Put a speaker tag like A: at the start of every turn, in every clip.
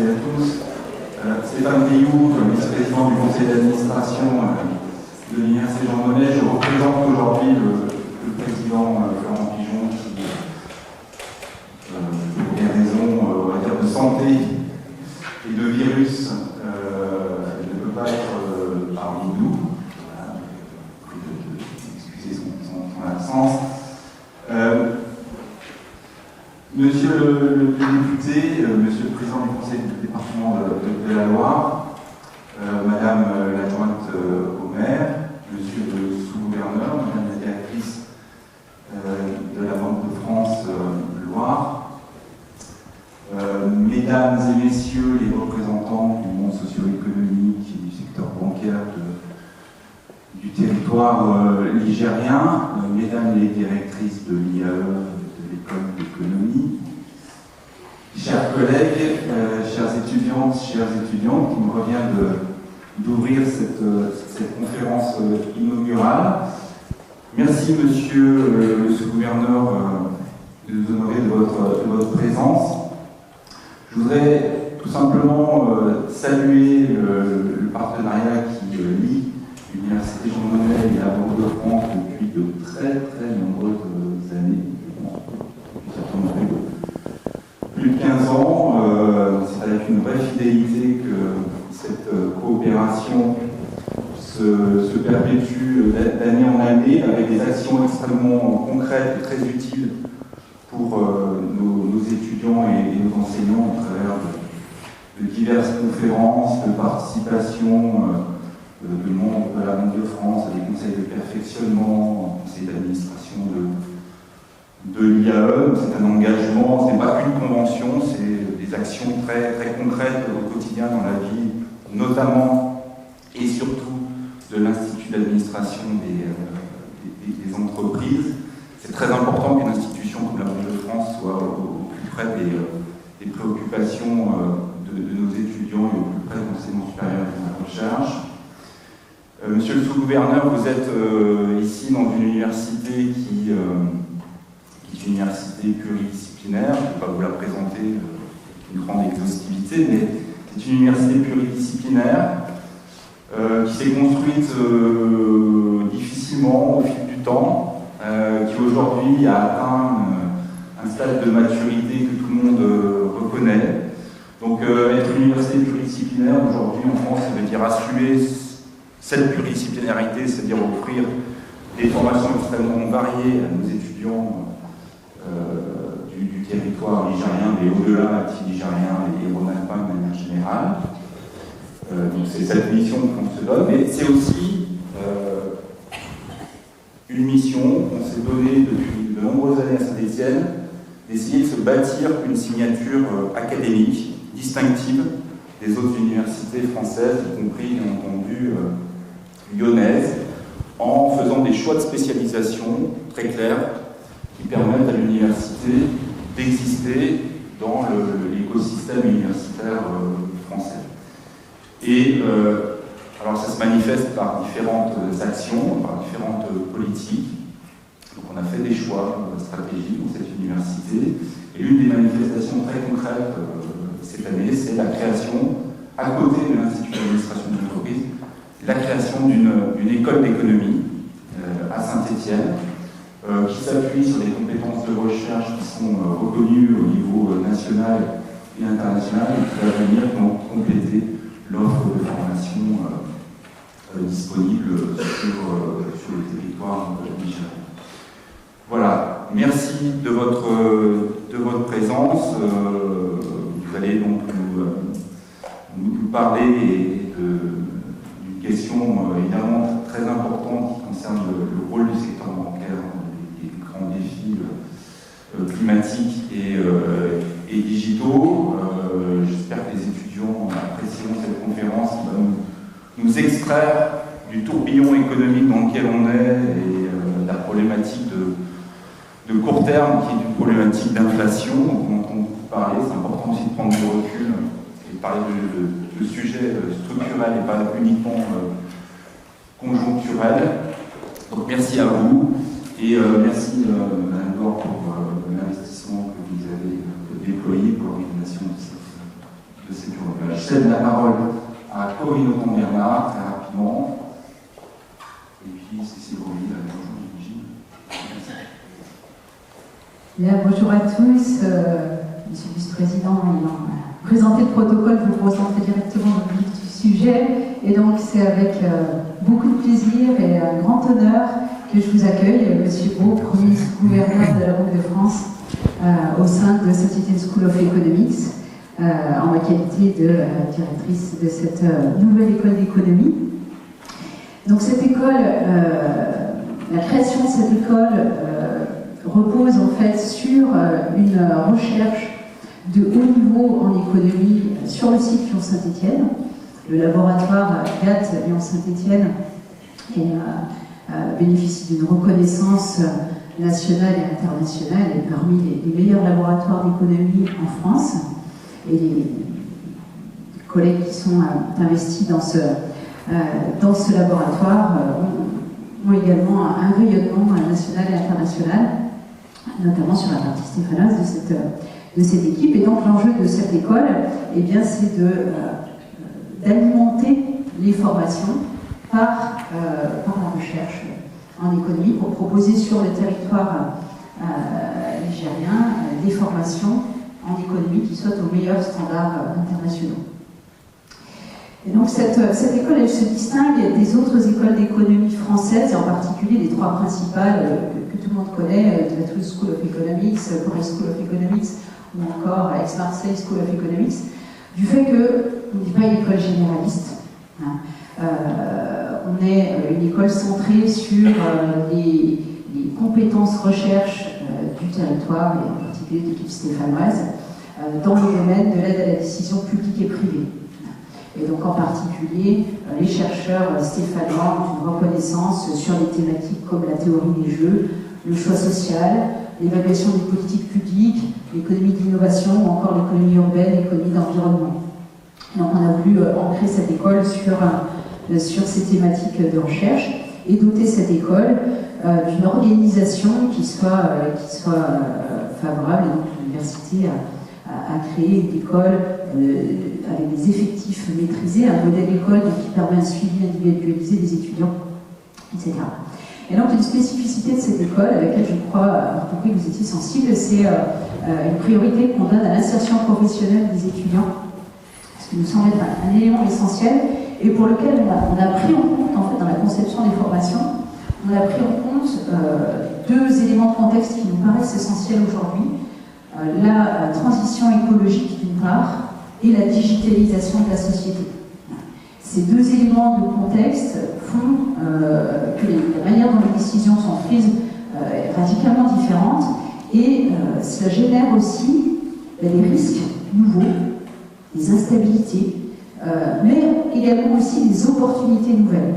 A: et à tous. Stéphane Rioux, vice-président du conseil d'administration de l'Université Jean Monnet. Je représente aujourd'hui le président Florent Pigeon qui, pour des raisons on va dire de santé et de virus, ne peut pas être parmi nous. Voilà. Excusez son absence. Monsieur le député, monsieur le président du conseil du département de la Loire, madame l'adjointe au maire, monsieur le sous-gouverneur, madame la directrice de la Banque de France Loire, mesdames et messieurs les représentants du monde socio-économique et du secteur bancaire du territoire ligérien, mesdames les directrices de l'IAE, de l'école d'économie, chers collègues, chères étudiantes, chers étudiants, qui me revient d'ouvrir cette conférence inaugurale. Merci, monsieur le sous-gouverneur, de nous honorer de votre présence. Je voudrais tout simplement saluer le partenariat qui lie l'Université Jean Monnet et la Banque de France depuis de très très nombreuses années, certainement plus de 15 ans. C'est avec une vraie fidélité que cette coopération se perpétue d'année en année avec des actions extrêmement concrètes et très utiles pour nos étudiants et nos enseignants à travers de diverses conférences, de participation de membres de la Banque de France, à des conseils de perfectionnement, conseils d'administration de l'IAE. C'est un engagement, ce n'est pas qu'une convention, c'est des actions très, très concrètes au quotidien dans la vie, notamment et surtout de l'Institut d'administration des entreprises. C'est très important qu'une institution comme la Banque de France soit au plus près des préoccupations de nos étudiants et au plus près de l'enseignement supérieur et de la recherche. Monsieur le sous-gouverneur, vous êtes ici dans une université qui est une université pluridisciplinaire. Je ne vais pas vous la présenter avec une grande exhaustivité, mais c'est une université pluridisciplinaire qui s'est construite difficilement au fil du temps, qui aujourd'hui a atteint un stade de maturité que tout le monde reconnaît. Donc être une université pluridisciplinaire aujourd'hui en France, ça veut dire assumer cette pluridisciplinarité, c'est-à-dire offrir des formations extrêmement variées à nos étudiants du territoire ligérien, mais au-delà, anti-ligérien et rhône-alpin de manière générale. Donc c'est cette mission qu'on se donne, mais c'est aussi une mission qu'on s'est donnée depuis de nombreuses années à Saint-Étienne, d'essayer de se bâtir une signature académique distinctive des autres universités françaises, y compris, bien entendu, lyonnaises, en faisant des choix de spécialisation très clairs qui permettent à l'université d'exister dans l'écosystème universitaire français. Et alors ça se manifeste par différentes actions, par différentes politiques. Donc on a fait des choix stratégiques dans cette université. Et l'une des manifestations très concrètes cette année, c'est la création, à côté de l'Institut d'administration de l'entreprise, la création d'une école d'économie à Saint-Étienne, qui s'appuie sur des compétences de recherche qui sont reconnues au niveau national et international et qui va venir donc compléter l'offre de formation disponible sur le territoire nigérien. Voilà, merci de votre présence. Vous allez donc nous parler d'une question évidemment très importante qui concerne le rôle du secteur bancaire, les grands défis climatiques et digitaux. J'espère que les étudiants apprécieront cette conférence qui va nous extraire du tourbillon économique dans lequel on est et la problématique de court terme qui est une problématique d'inflation dont on entend beaucoup parler. C'est important aussi de prendre du recul et de parler de sujets structurels et pas uniquement conjoncturels. Donc merci à vous et merci Madame Gore pour l'investissement que vous avez déployé pour l'organisation de cette journée. cède la parole à Corinne Auton-Bernard, très rapidement. Et puis Cécile Rouly,
B: Bien, bonjour à tous. Monsieur le vice-président ayant présenté le protocole, je vous présente directement le vif du sujet. Et donc, c'est avec beaucoup de plaisir et un grand honneur que je vous accueille, Monsieur Beau, premier gouverneur de la Banque de France, au sein de Citizen School of Economics, en ma qualité de directrice de cette nouvelle école d'économie. Donc, cette école, la création de cette école repose en fait sur une recherche de haut niveau en économie sur le site Lyon-Saint-Étienne. Le laboratoire GAT Lyon-Saint-Étienne bénéficie d'une reconnaissance nationale et internationale et parmi les meilleurs laboratoires d'économie en France. Et les collègues qui sont investis dans ce laboratoire ont également un rayonnement national et international, notamment sur la partie stéphanoise de cette équipe. Et donc l'enjeu de cette école, eh bien, c'est d'alimenter les formations par la recherche en économie pour proposer sur le territoire ligérien des formations en économie qui soient aux meilleurs standards internationaux. Et donc cette école, elle se distingue des autres écoles d'économie françaises, et en particulier les trois principales que tout le monde connaît, la Toulouse School of Economics, Paris School of Economics, ou encore Aix-Marseille School of Economics, du fait qu'on n'est pas une école généraliste. On est une école centrée sur les compétences recherche du territoire, et en particulier de l'équipe stéphanoise, dans le domaine de l'aide à la décision publique et privée. Et donc en particulier, les chercheurs stéphanois ont une reconnaissance sur les thématiques comme la théorie des jeux, le choix social, l'évaluation des politiques publiques, l'économie de l'innovation ou encore l'économie urbaine, l'économie d'environnement. Donc on a voulu ancrer cette école sur ces thématiques de recherche et doter cette école d'une organisation qui soit favorable. Et donc l'université a créé une école avec des effectifs maîtrisés, un modèle école qui permet un suivi individualisé des étudiants, etc. Et donc une spécificité de cette école, à laquelle je crois avoir compris que vous étiez sensible, c'est une priorité qu'on donne à l'insertion professionnelle des étudiants, ce qui nous semble être un élément essentiel et pour lequel on a pris en compte, en fait, dans la conception des formations, on a pris en compte deux éléments de contexte qui nous paraissent essentiels aujourd'hui. La transition écologique d'une part et la digitalisation de la société. Ces deux éléments de contexte font que la manière dont les décisions sont prises est radicalement différente et cela génère aussi des risques nouveaux, des instabilités, mais également aussi des opportunités nouvelles.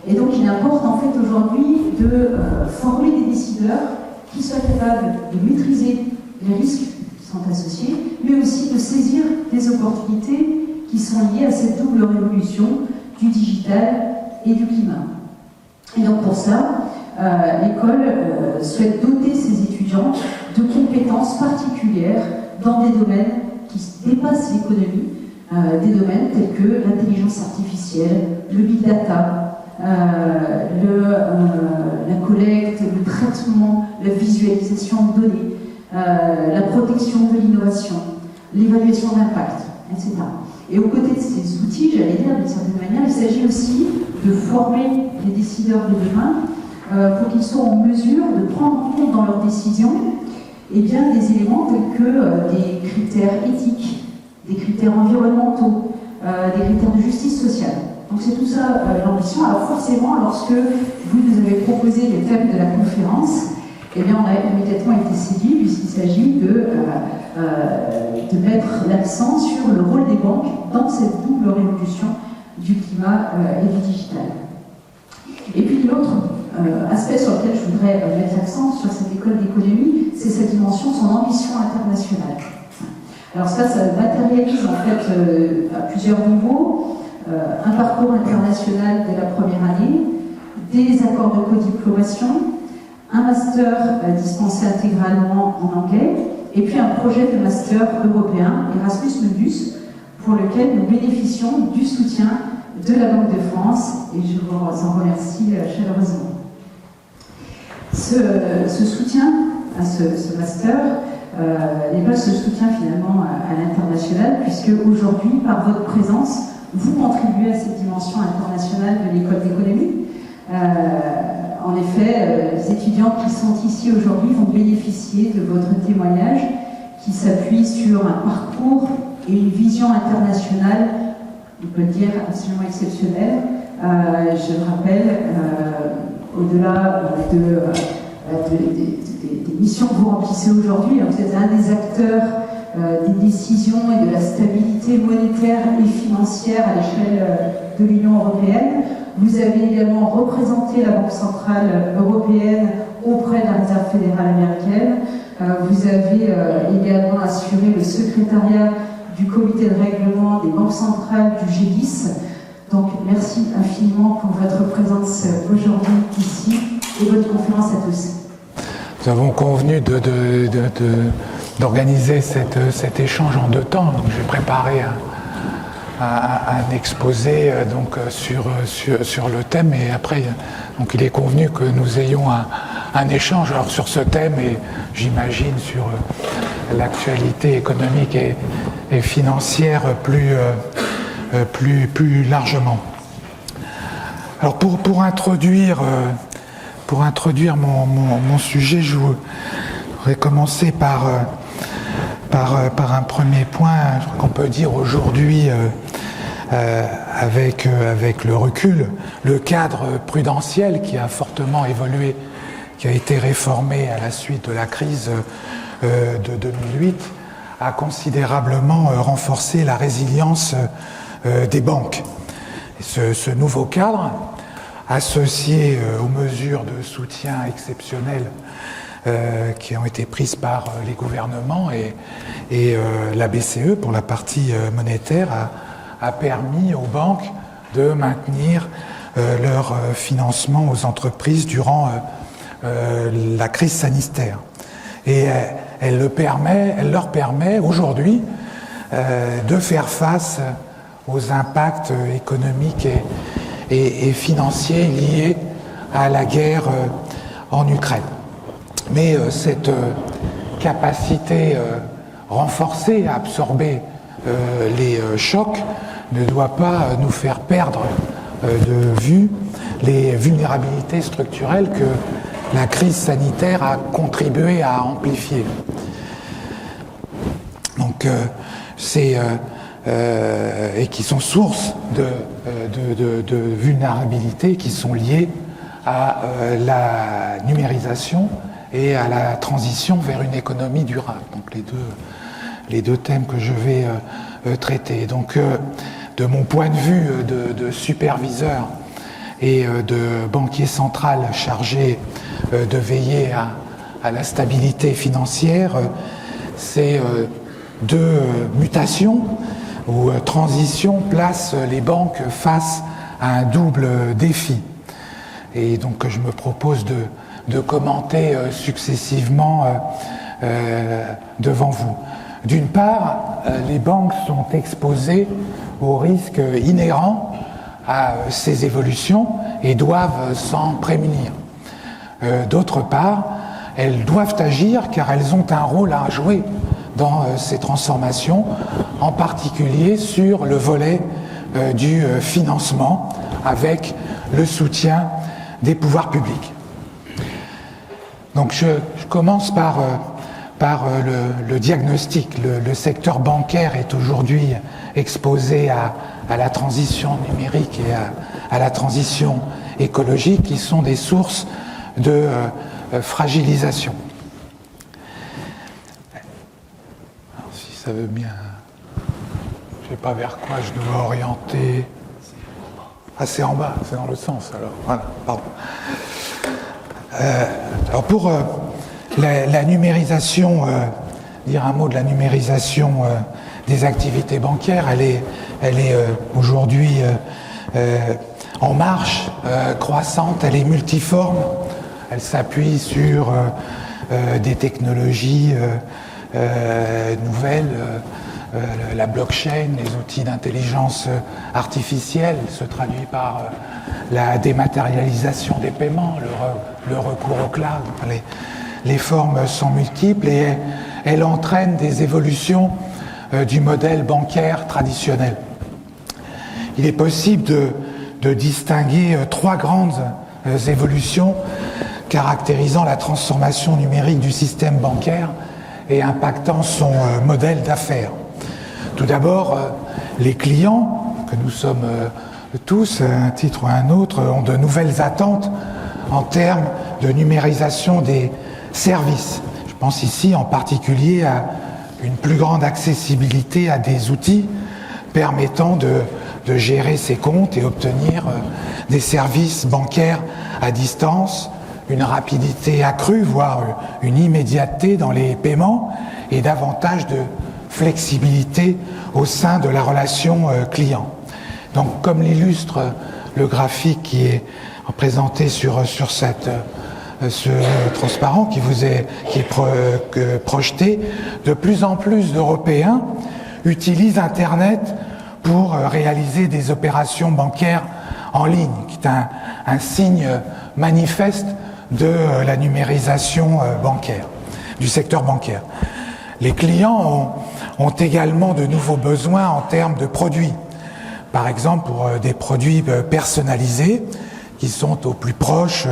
B: Et donc il importe en fait aujourd'hui de former des décideurs qui soient capables de maîtriser les risques qui sont associés, mais aussi de saisir des opportunités qui sont liées à cette double révolution du digital et du climat. Et donc pour ça, l'école souhaite doter ses étudiants de compétences particulières dans des domaines qui dépassent l'économie, des domaines tels que l'intelligence artificielle, le big data, la collecte, le traitement, la visualisation de données, la protection de l'innovation, l'évaluation d'impact, etc. Et aux côtés de ces outils, j'allais dire d'une certaine manière, il s'agit aussi de former les décideurs de demain pour qu'ils soient en mesure de prendre en compte dans leurs décisions bien, des éléments tels que des critères éthiques, des critères environnementaux, des critères de justice sociale. Donc c'est tout ça l'ambition. Alors forcément, lorsque vous nous avez proposé le thème de la conférence, on a immédiatement été séduit puisqu'il s'agit de mettre l'accent sur le rôle des banques dans cette double révolution du climat et du digital. Et puis l'autre aspect sur lequel je voudrais mettre l'accent sur cette école d'économie, c'est sa dimension, son ambition internationale. Alors ça matérialise en fait à plusieurs niveaux, un parcours international dès la première année, des accords de codiplomation, un master dispensé intégralement en anglais, et puis un projet de master européen, Erasmus Mundus, pour lequel nous bénéficions du soutien de la Banque de France, et je vous en remercie chaleureusement. Ce soutien à ce master n'est pas ce soutien finalement à l'international, puisque aujourd'hui, par votre présence, vous contribuez à cette dimension internationale de l'école d'économie. En effet, les étudiants qui sont ici aujourd'hui vont bénéficier de votre témoignage qui s'appuie sur un parcours et une vision internationale, on peut le dire, absolument exceptionnelle. Je le rappelle, au-delà des missions que vous remplissez aujourd'hui, vous êtes un des acteurs des décisions et de la stabilité monétaire et financière à l'échelle de l'Union européenne. Vous avez également représenté la Banque centrale européenne auprès de la Réserve fédérale américaine. Vous avez également assuré le secrétariat du comité de règlement des banques centrales du G10. Donc merci infiniment pour votre présence aujourd'hui ici et votre confiance à tous.
C: Nous avons convenu d'organiser cet échange en 2 temps. Donc, j'ai préparé un exposé sur le thème, et après donc il est convenu que nous ayons un échange sur ce thème, et j'imagine sur l'actualité économique et financière plus largement. Alors pour introduire mon sujet, je voudrais commencer par un premier point. Je crois qu'on peut dire aujourd'hui, avec le recul, le cadre prudentiel qui a fortement évolué, qui a été réformé à la suite de la crise de 2008, a considérablement renforcé la résilience des banques. Et ce nouveau cadre, associé aux mesures de soutien exceptionnelles qui ont été prises par les gouvernements et la BCE pour la partie monétaire, a permis aux banques de maintenir leur financement aux entreprises durant la crise sanitaire. Et elle leur permet aujourd'hui de faire face aux impacts économiques et financiers liés à la guerre en Ukraine. Mais cette capacité renforcée à absorber les chocs ne doit pas nous faire perdre de vue les vulnérabilités structurelles que la crise sanitaire a contribué à amplifier. Donc, et qui sont source de vulnérabilités qui sont liées à la numérisation et à la transition vers une économie durable. Donc les deux thèmes que je vais traiter. Donc de mon point de vue de superviseur et de banquier central chargé de veiller à la stabilité financière, ces 2 mutations ou transitions placent les banques face à un double défi. Et donc je me propose de commenter successivement devant vous. D'une part, les banques sont exposées aux risques inhérents à ces évolutions et doivent s'en prémunir. D'autre part, elles doivent agir car elles ont un rôle à jouer dans ces transformations, en particulier sur le volet du financement avec le soutien des pouvoirs publics. Donc je commence par le diagnostic. Le secteur bancaire est aujourd'hui exposé à la transition numérique et à la transition écologique, qui sont des sources de fragilisation. Alors, si ça veut bien... Je ne sais pas vers quoi je dois orienter. Ah, c'est en bas, c'est dans le sens, alors. Voilà, pardon. Alors pour la numérisation, dire un mot de la numérisation des activités bancaires, elle est aujourd'hui en marche croissante, elle est multiforme, elle s'appuie sur des technologies nouvelles, la blockchain, les outils d'intelligence artificielle, se traduit par la dématérialisation des paiements, le recours au cloud. Les formes sont multiples et elles entraînent des évolutions du modèle bancaire traditionnel. Il est possible de distinguer trois grandes évolutions caractérisant la transformation numérique du système bancaire et impactant son modèle d'affaires. Tout d'abord, les clients, que nous sommes tous, à un titre ou à un autre, ont de nouvelles attentes en termes de numérisation des services. Je pense ici en particulier à une plus grande accessibilité à des outils permettant de gérer ses comptes et obtenir des services bancaires à distance, une rapidité accrue, voire une immédiateté dans les paiements et davantage de flexibilité au sein de la relation client. Donc, comme l'illustre le graphique qui est présenté sur ce transparent qui est projeté, de plus en plus d'Européens utilisent Internet pour réaliser des opérations bancaires en ligne, qui est un signe manifeste de la numérisation bancaire, du secteur bancaire. Les clients ont également de nouveaux besoins en termes de produits. Par exemple, pour des produits personnalisés qui sont au plus proche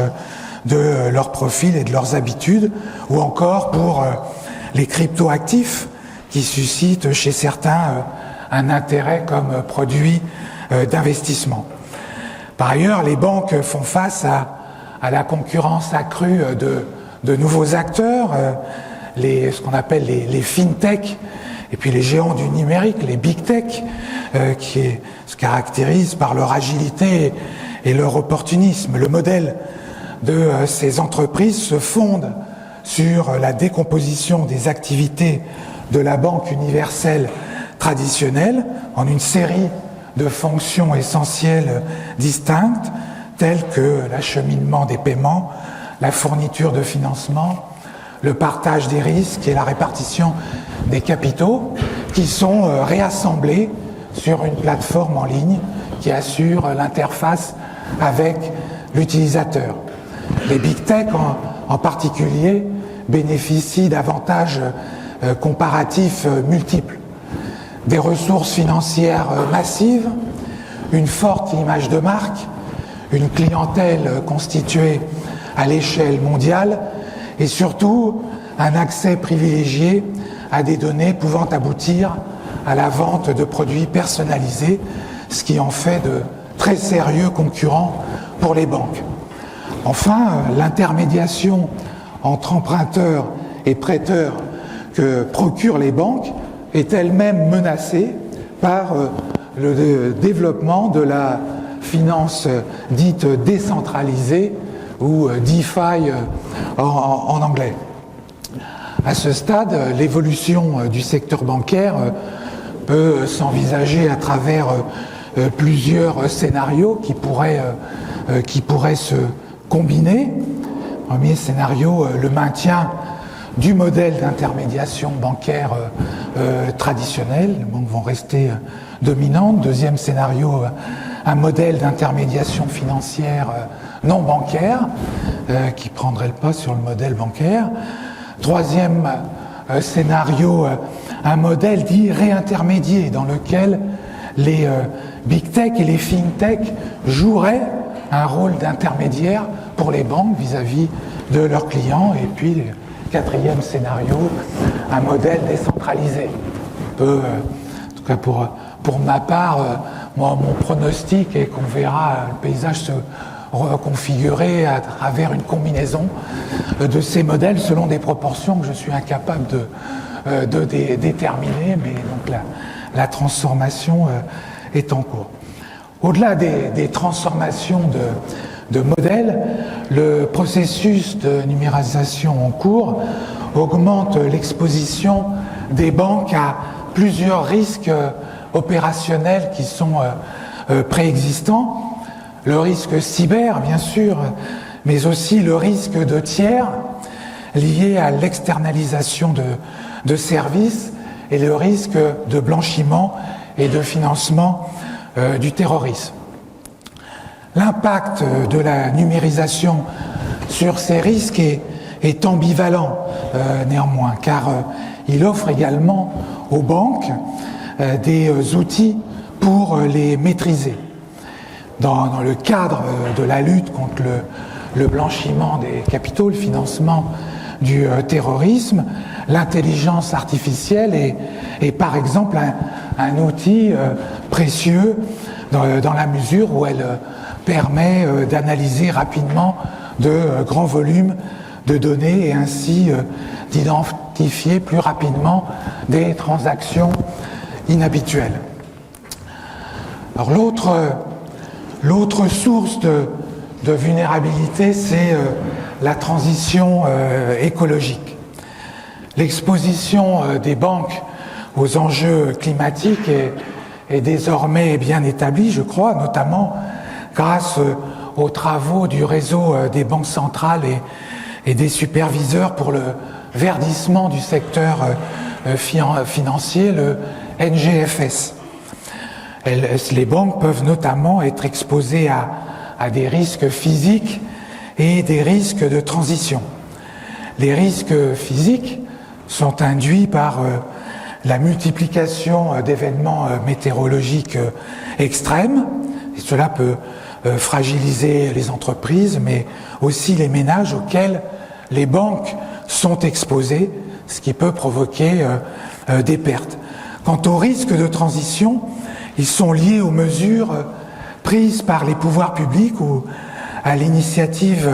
C: de leur profil et de leurs habitudes, ou encore pour les cryptoactifs qui suscitent chez certains un intérêt comme produit d'investissement. Par ailleurs, les banques font face à la concurrence accrue de nouveaux acteurs, ce qu'on appelle les fintech, et puis les géants du numérique, les big tech, qui se caractérisent par leur agilité et leur opportunisme. Le modèle de ces entreprises se fonde sur la décomposition des activités de la banque universelle traditionnelle en une série de fonctions essentielles distinctes, telles que l'acheminement des paiements, la fourniture de financement, le partage des risques et la répartition des capitaux, qui sont réassemblés sur une plateforme en ligne qui assure l'interface avec l'utilisateur. Les big tech en particulier bénéficient d'avantages comparatifs multiples. Des ressources financières massives, une forte image de marque, une clientèle constituée à l'échelle mondiale et surtout un accès privilégié à des données pouvant aboutir à la vente de produits personnalisés, ce qui en fait de très sérieux concurrents pour les banques. Enfin, l'intermédiation entre emprunteurs et prêteurs que procurent les banques est elle-même menacée par le développement de la finance dite décentralisée ou DeFi en anglais. À ce stade, l'évolution du secteur bancaire peut s'envisager à travers plusieurs scénarios qui pourraient se combiner. Premier scénario, le maintien du modèle d'intermédiation bancaire traditionnel. Les banques vont rester dominantes. Deuxième scénario, un modèle d'intermédiation financière non bancaire qui prendrait le pas sur le modèle bancaire. Troisième scénario, un modèle dit réintermédié dans lequel les big tech et les fintech joueraient un rôle d'intermédiaire pour les banques vis-à-vis de leurs clients. Et puis, quatrième scénario, un modèle décentralisé. En tout cas pour ma part, mon pronostic est qu'on verra le paysage se reconfigurer à travers une combinaison de ces modèles selon des proportions que je suis incapable de déterminer, mais donc la transformation est en cours. Au-delà des transformations de modèles, le processus de numérisation en cours augmente l'exposition des banques à plusieurs risques opérationnels qui sont préexistants. Le risque cyber, bien sûr, mais aussi le risque de tiers lié à l'externalisation de services et le risque de blanchiment et de financement du terrorisme. L'impact de la numérisation sur ces risques est ambivalent néanmoins, car il offre également aux banques des outils pour les maîtriser. Dans le cadre de la lutte contre le blanchiment des capitaux, le financement du terrorisme, l'intelligence artificielle est par exemple un outil précieux dans la mesure où elle permet d'analyser rapidement de grands volumes de données et ainsi d'identifier plus rapidement des transactions inhabituelles. Alors l'autre source de vulnérabilité, c'est la transition écologique. L'exposition des banques aux enjeux climatiques est désormais bien établie, je crois, notamment grâce aux travaux du réseau des banques centrales et des superviseurs pour le verdissement du secteur financier, le NGFS. Les banques peuvent notamment être exposées à des risques physiques et des risques de transition. Les risques physiques sont induits par la multiplication d'événements météorologiques extrêmes, et cela peut fragiliser les entreprises, mais aussi les ménages auxquels les banques sont exposées, ce qui peut provoquer des pertes. Quant aux risques de transition, ils sont liés aux mesures prises par les pouvoirs publics ou à l'initiative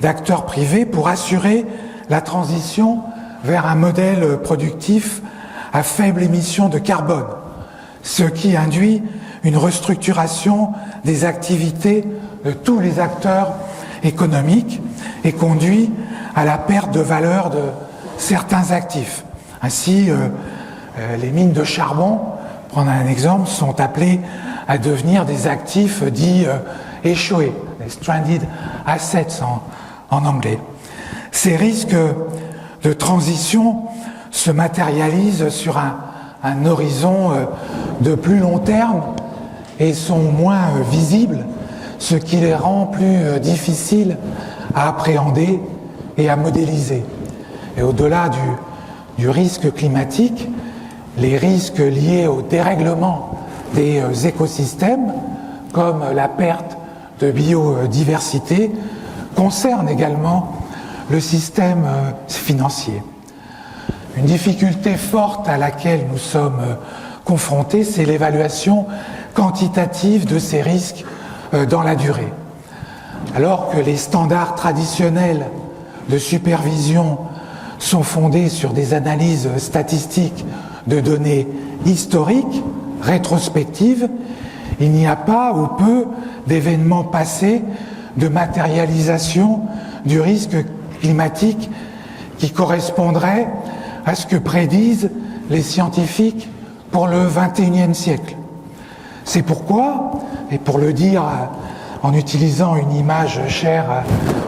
C: d'acteurs privés pour assurer la transition vers un modèle productif à faible émission de carbone, ce qui induit une restructuration des activités de tous les acteurs économiques et conduit à la perte de valeur de certains actifs. Ainsi, les mines de charbon, pour prendre un exemple, sont appelées à devenir des actifs dits échoués, les stranded assets en anglais. Ces risques de transition se matérialisent sur un horizon de plus long terme et sont moins visibles, ce qui les rend plus difficiles à appréhender et à modéliser. Et au-delà du risque climatique, les risques liés au dérèglement des écosystèmes, comme la perte de biodiversité, concernent également le système financier. Une difficulté forte à laquelle nous sommes confrontés, c'est l'évaluation quantitative de ces risques dans la durée. Alors que les standards traditionnels de supervision sont fondés sur des analyses statistiques de données historiques, rétrospectives, il n'y a pas ou peu d'événements passés de matérialisation du risque climatique qui correspondrait à ce que prédisent les scientifiques pour le XXIe siècle. C'est pourquoi, et pour le dire en utilisant une image chère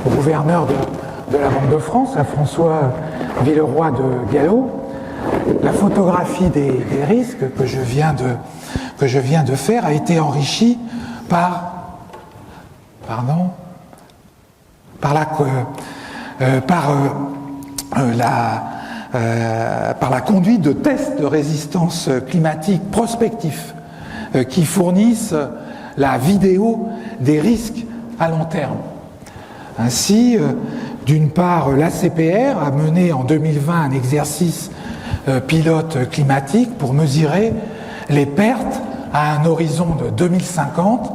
C: au gouverneur de la Banque de France, à François Villeroy de Galhau, la photographie des risques que je viens de faire a été enrichie par la conduite de tests de résistance climatique prospectifs qui fournissent la vidéo des risques à long terme. Ainsi, d'une part, l'ACPR a mené en 2020 un exercice pilote climatique pour mesurer les pertes à un horizon de 2050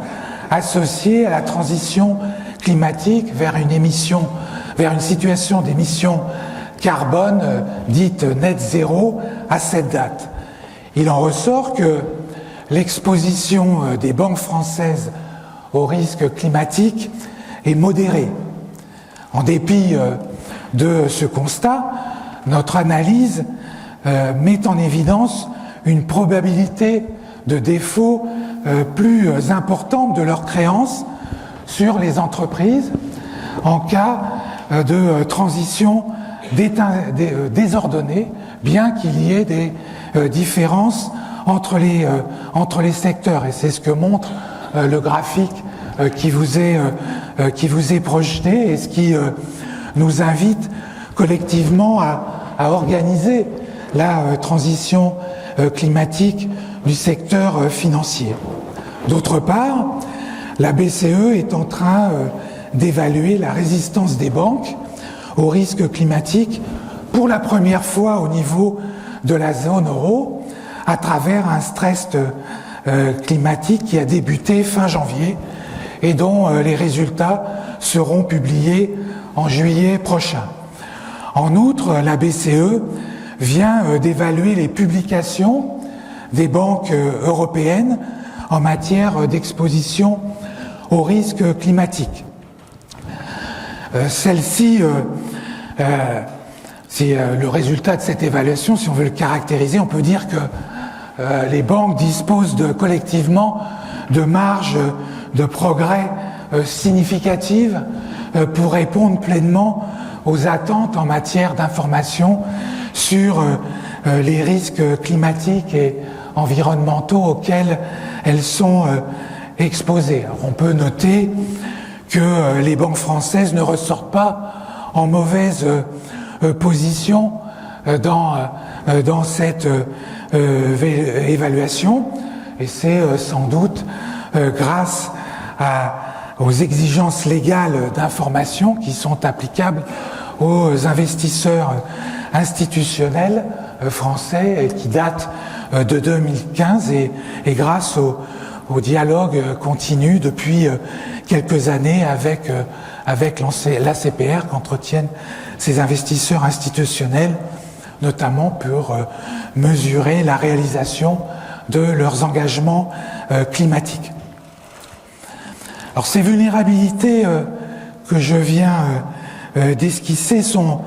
C: associées à la transition climatique vers une situation d'émissions carbone dite net zéro à cette date. Il en ressort que l'exposition des banques françaises aux risques climatiques est modérée. En dépit de ce constat, notre analyse met en évidence une probabilité de défaut plus importante de leurs créances sur les entreprises en cas de transition désordonnée, bien qu'il y ait des différences entre les secteurs. Et c'est ce que montre le graphique qui vous est projeté et ce qui nous invite collectivement à organiser la transition climatique du secteur financier. D'autre part, la BCE est en train d'évaluer la résistance des banques aux risques climatiques pour la première fois au niveau de la zone euro à travers un stress climatique qui a débuté fin janvier et dont les résultats seront publiés en juillet prochain. En outre, la BCE vient d'évaluer les publications des banques européennes en matière d'exposition aux risques climatiques. Celle-ci, c'est le résultat de cette évaluation, si on veut le caractériser, on peut dire que les banques disposent collectivement de marges de progrès significatives pour répondre pleinement aux attentes en matière d'information sur les risques climatiques et environnementaux auxquels elles sont exposées. Alors, on peut noter que les banques françaises ne ressortent pas en mauvaise position dans cette évaluation, et c'est sans doute grâce aux exigences légales d'information qui sont applicables aux investisseurs institutionnels français et qui datent de 2015 et grâce au dialogue continu depuis quelques années avec l'ACPR qu'entretiennent ces investisseurs institutionnels, notamment pour mesurer la réalisation de leurs engagements climatiques. Alors ces vulnérabilités que je viens d'esquisser sont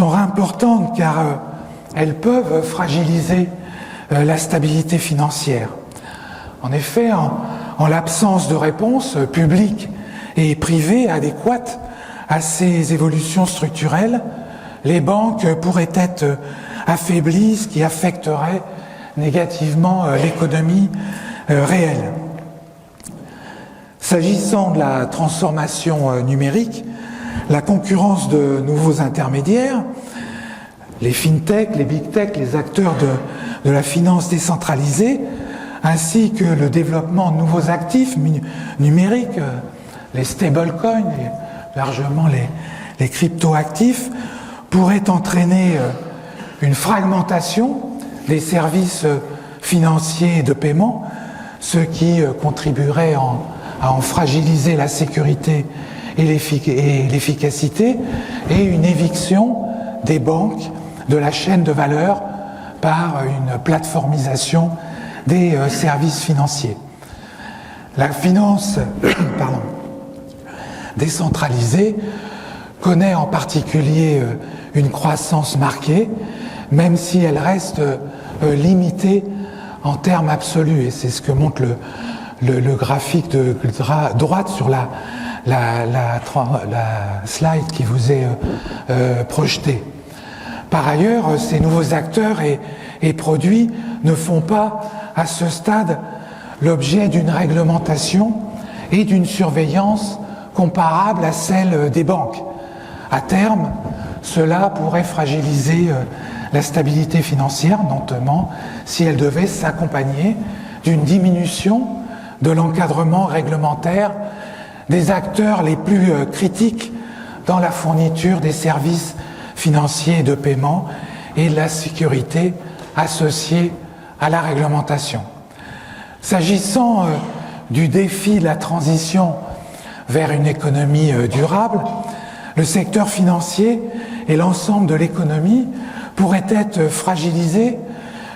C: importantes car elles peuvent fragiliser la stabilité financière. En effet, en l'absence de réponse publique et privée adéquate à ces évolutions structurelles, les banques pourraient être affaiblies, ce qui affecterait négativement l'économie réelle. S'agissant de la transformation numérique, la concurrence de nouveaux intermédiaires, les fintech, les big tech, les acteurs de la finance décentralisée, ainsi que le développement de nouveaux actifs numériques, les stablecoins et largement les crypto-actifs, pourraient entraîner une fragmentation des services financiers et de paiement, ce qui contribuerait à en fragiliser la sécurité et l'efficacité, et une éviction des banques de la chaîne de valeur par une plateformisation des services financiers. La finance décentralisée connaît en particulier une croissance marquée, même si elle reste limitée en termes absolus, et c'est ce que montre le graphique de droite sur la slide qui vous est projetée. Par ailleurs, ces nouveaux acteurs et produits ne font pas, à ce stade, l'objet d'une réglementation et d'une surveillance comparable à celle des banques. À terme, cela pourrait fragiliser la stabilité financière, notamment si elle devait s'accompagner d'une diminution de l'encadrement réglementaire des acteurs les plus critiques dans la fourniture des services financiers de paiement et de la sécurité associée à la réglementation. S'agissant du défi de la transition vers une économie durable, le secteur financier et l'ensemble de l'économie pourraient être fragilisés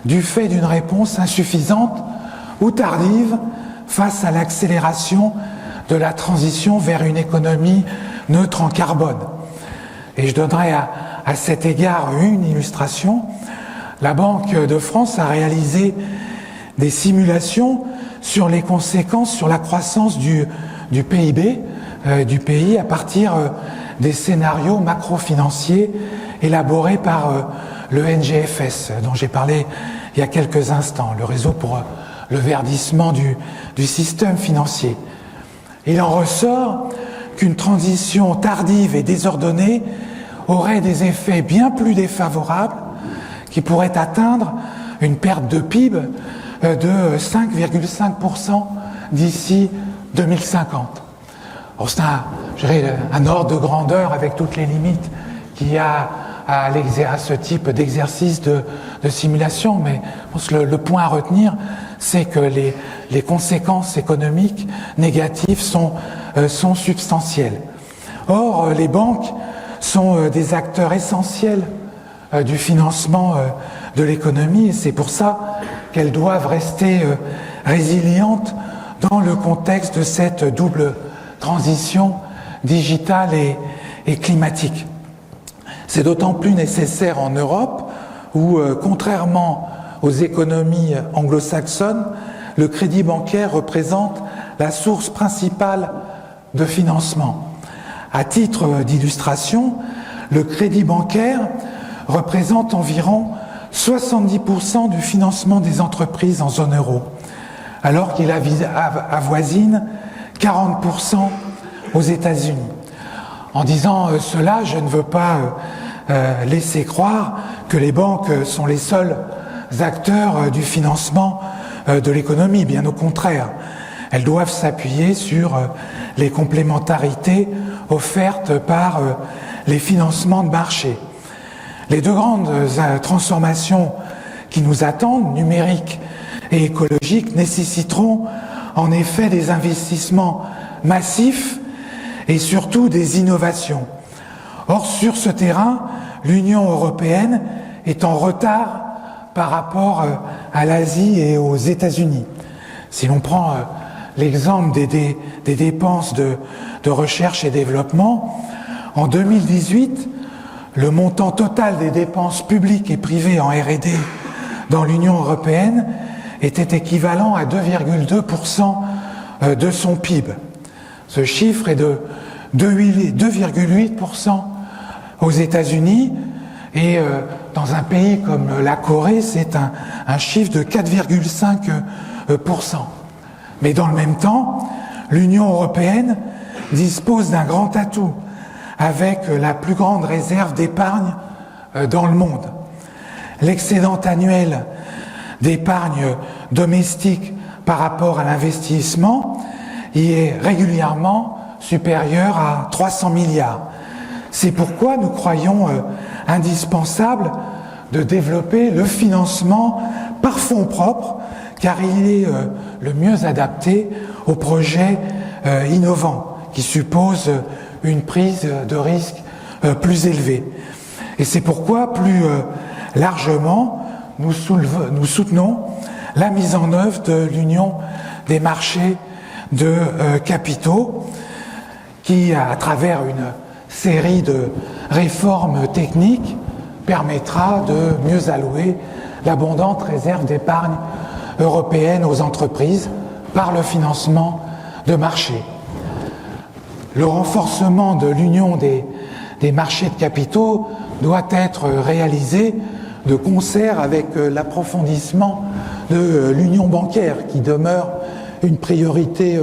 C: du fait d'une réponse insuffisante ou tardive face à l'accélération de la transition vers une économie neutre en carbone. Et je donnerai à cet égard une illustration. La Banque de France a réalisé des simulations sur les conséquences sur la croissance du PIB du pays à partir des scénarios macro-financiers élaboré par le NGFS, dont j'ai parlé il y a quelques instants, le réseau pour le verdissement du système financier. Il en ressort qu'une transition tardive et désordonnée aurait des effets bien plus défavorables qui pourraient atteindre une perte de PIB de 5,5% d'ici 2050. Alors c'est un ordre de grandeur avec toutes les limites qu'il y a à ce type d'exercice de simulation, mais je pense que le point à retenir, c'est que les conséquences économiques négatives sont substantielles. Or, les banques sont des acteurs essentiels du financement de l'économie, et c'est pour ça qu'elles doivent rester résilientes dans le contexte de cette double transition digitale et climatique. C'est d'autant plus nécessaire en Europe où, contrairement aux économies anglo-saxonnes, le crédit bancaire représente la source principale de financement. À titre d'illustration, le crédit bancaire représente environ 70% du financement des entreprises en zone euro, alors qu'il avoisine 40% aux États-Unis. En disant cela, je ne veux pas laisser croire que les banques sont les seuls acteurs du financement de l'économie, bien au contraire. Elles doivent s'appuyer sur les complémentarités offertes par les financements de marché. Les deux grandes transformations qui nous attendent, numériques et écologiques, nécessiteront en effet des investissements massifs et surtout des innovations. Or, sur ce terrain, l'Union européenne est en retard par rapport à l'Asie et aux États-Unis. Si l'on prend l'exemple des dépenses de recherche et développement, en 2018, le montant total des dépenses publiques et privées en R&D dans l'Union européenne était équivalent à 2,2% de son PIB. Ce chiffre est de 2,8% aux États-Unis et dans un pays comme la Corée, c'est un chiffre de 4,5%. Mais dans le même temps, l'Union européenne dispose d'un grand atout avec la plus grande réserve d'épargne dans le monde. L'excédent annuel d'épargne domestique par rapport à l'investissement y est régulièrement supérieur à 300 milliards. C'est pourquoi nous croyons indispensable de développer le financement par fonds propres, car il est le mieux adapté aux projets innovants qui supposent une prise de risque plus élevée. Et c'est pourquoi, plus largement, nous soutenons la mise en œuvre de l'Union des marchés de capitaux qui, à travers une série de réformes techniques, permettra de mieux allouer l'abondante réserve d'épargne européenne aux entreprises par le financement de marchés. Le renforcement de l'union des marchés de capitaux doit être réalisé de concert avec l'approfondissement de l'union bancaire qui demeure une priorité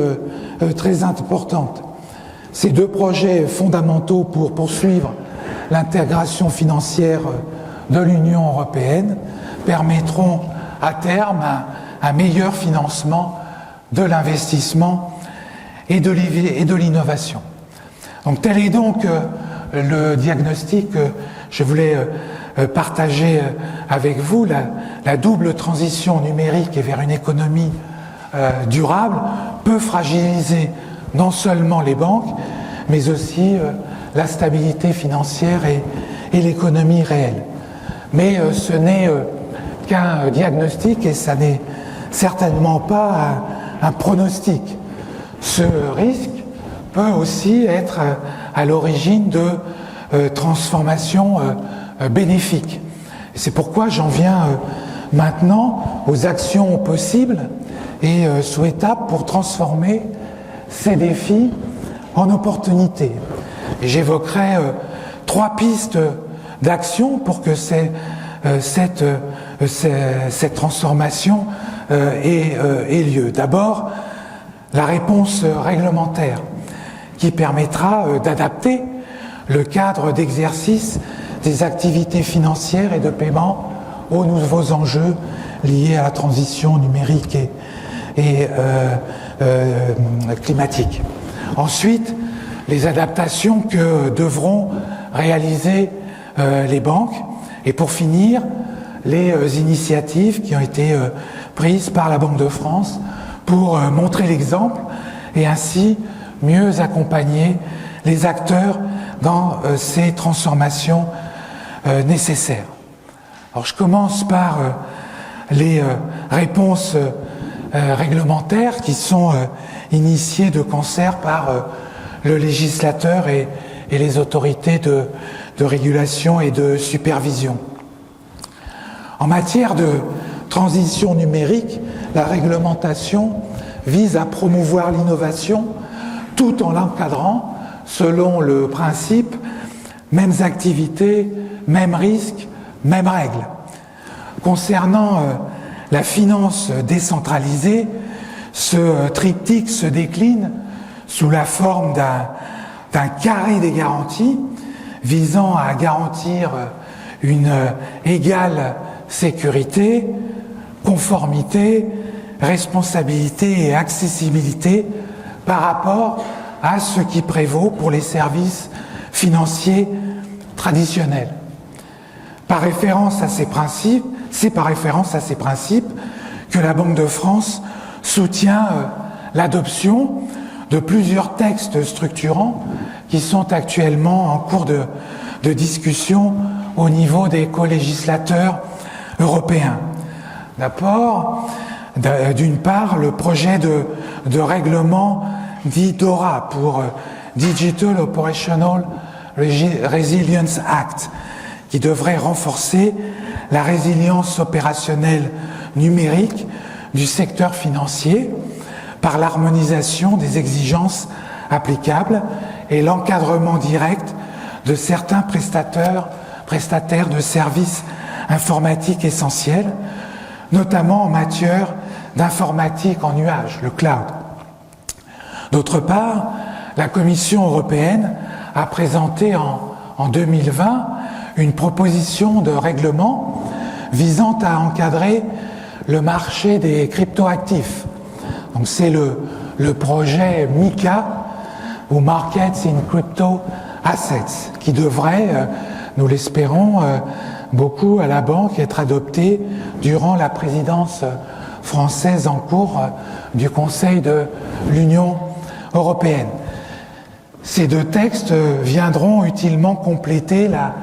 C: très importante. Ces deux projets fondamentaux pour poursuivre l'intégration financière de l'Union européenne permettront à terme un meilleur financement de l'investissement et de l'innovation. Donc tel est donc le diagnostic que je voulais partager avec vous. La double transition numérique et vers une économie durable peut fragiliser non seulement les banques, mais aussi la stabilité financière et l'économie réelle. Mais ce n'est qu'un diagnostic et ça n'est certainement pas un pronostic. Ce risque peut aussi être à l'origine de transformations bénéfiques. C'est pourquoi j'en viens maintenant aux actions possibles et souhaitables pour transformer ces défis en opportunités. Et j'évoquerai trois pistes d'actions pour que cette transformation ait lieu. D'abord, la réponse réglementaire qui permettra d'adapter le cadre d'exercice des activités financières et de paiement aux nouveaux enjeux liés à la transition numérique et climatique. Ensuite, les adaptations que devront réaliser les banques. Et pour finir, les initiatives qui ont été prises par la Banque de France pour montrer l'exemple et ainsi mieux accompagner les acteurs dans ces transformations nécessaires. Alors je commence par les réponses réglementaires qui sont initiées de concert par le législateur et les autorités de régulation et de supervision. En matière de transition numérique, la réglementation vise à promouvoir l'innovation tout en l'encadrant selon le principe mêmes activités, mêmes risques, mêmes règles. Concernant la finance décentralisée, ce triptyque se décline sous la forme d'un carré des garanties visant à garantir une égale sécurité, conformité, responsabilité et accessibilité par rapport à ce qui prévaut pour les services financiers traditionnels. Par référence à ces principes, c'est par référence à ces principes que la Banque de France soutient l'adoption de plusieurs textes structurants qui sont actuellement en cours de discussion au niveau des colégislateurs européens. D'abord, d'une part, le projet de règlement dit DORA pour Digital Operational Resilience Act, qui devrait renforcer la résilience opérationnelle numérique du secteur financier par l'harmonisation des exigences applicables et l'encadrement direct de certains prestataires de services informatiques essentiels, notamment en matière d'informatique en nuage, le cloud. D'autre part, la Commission européenne a présenté en 2020 une proposition de règlement visant à encadrer le marché des cryptoactifs. Donc c'est le projet MiCA, ou Markets in Crypto Assets, qui devrait, nous l'espérons, beaucoup à la Banque être adopté durant la présidence française en cours du Conseil de l'Union européenne. Ces deux textes viendront utilement compléter la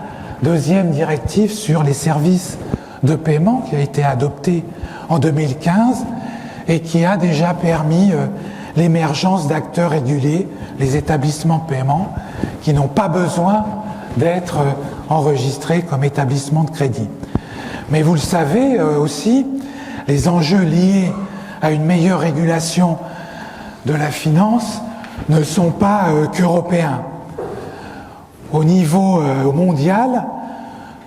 C: deuxième directive sur les services de paiement qui a été adoptée en 2015 et qui a déjà permis l'émergence d'acteurs régulés, les établissements de paiement, qui n'ont pas besoin d'être enregistrés comme établissements de crédit. Mais vous le savez aussi, les enjeux liés à une meilleure régulation de la finance ne sont pas qu'européens. Au niveau mondial,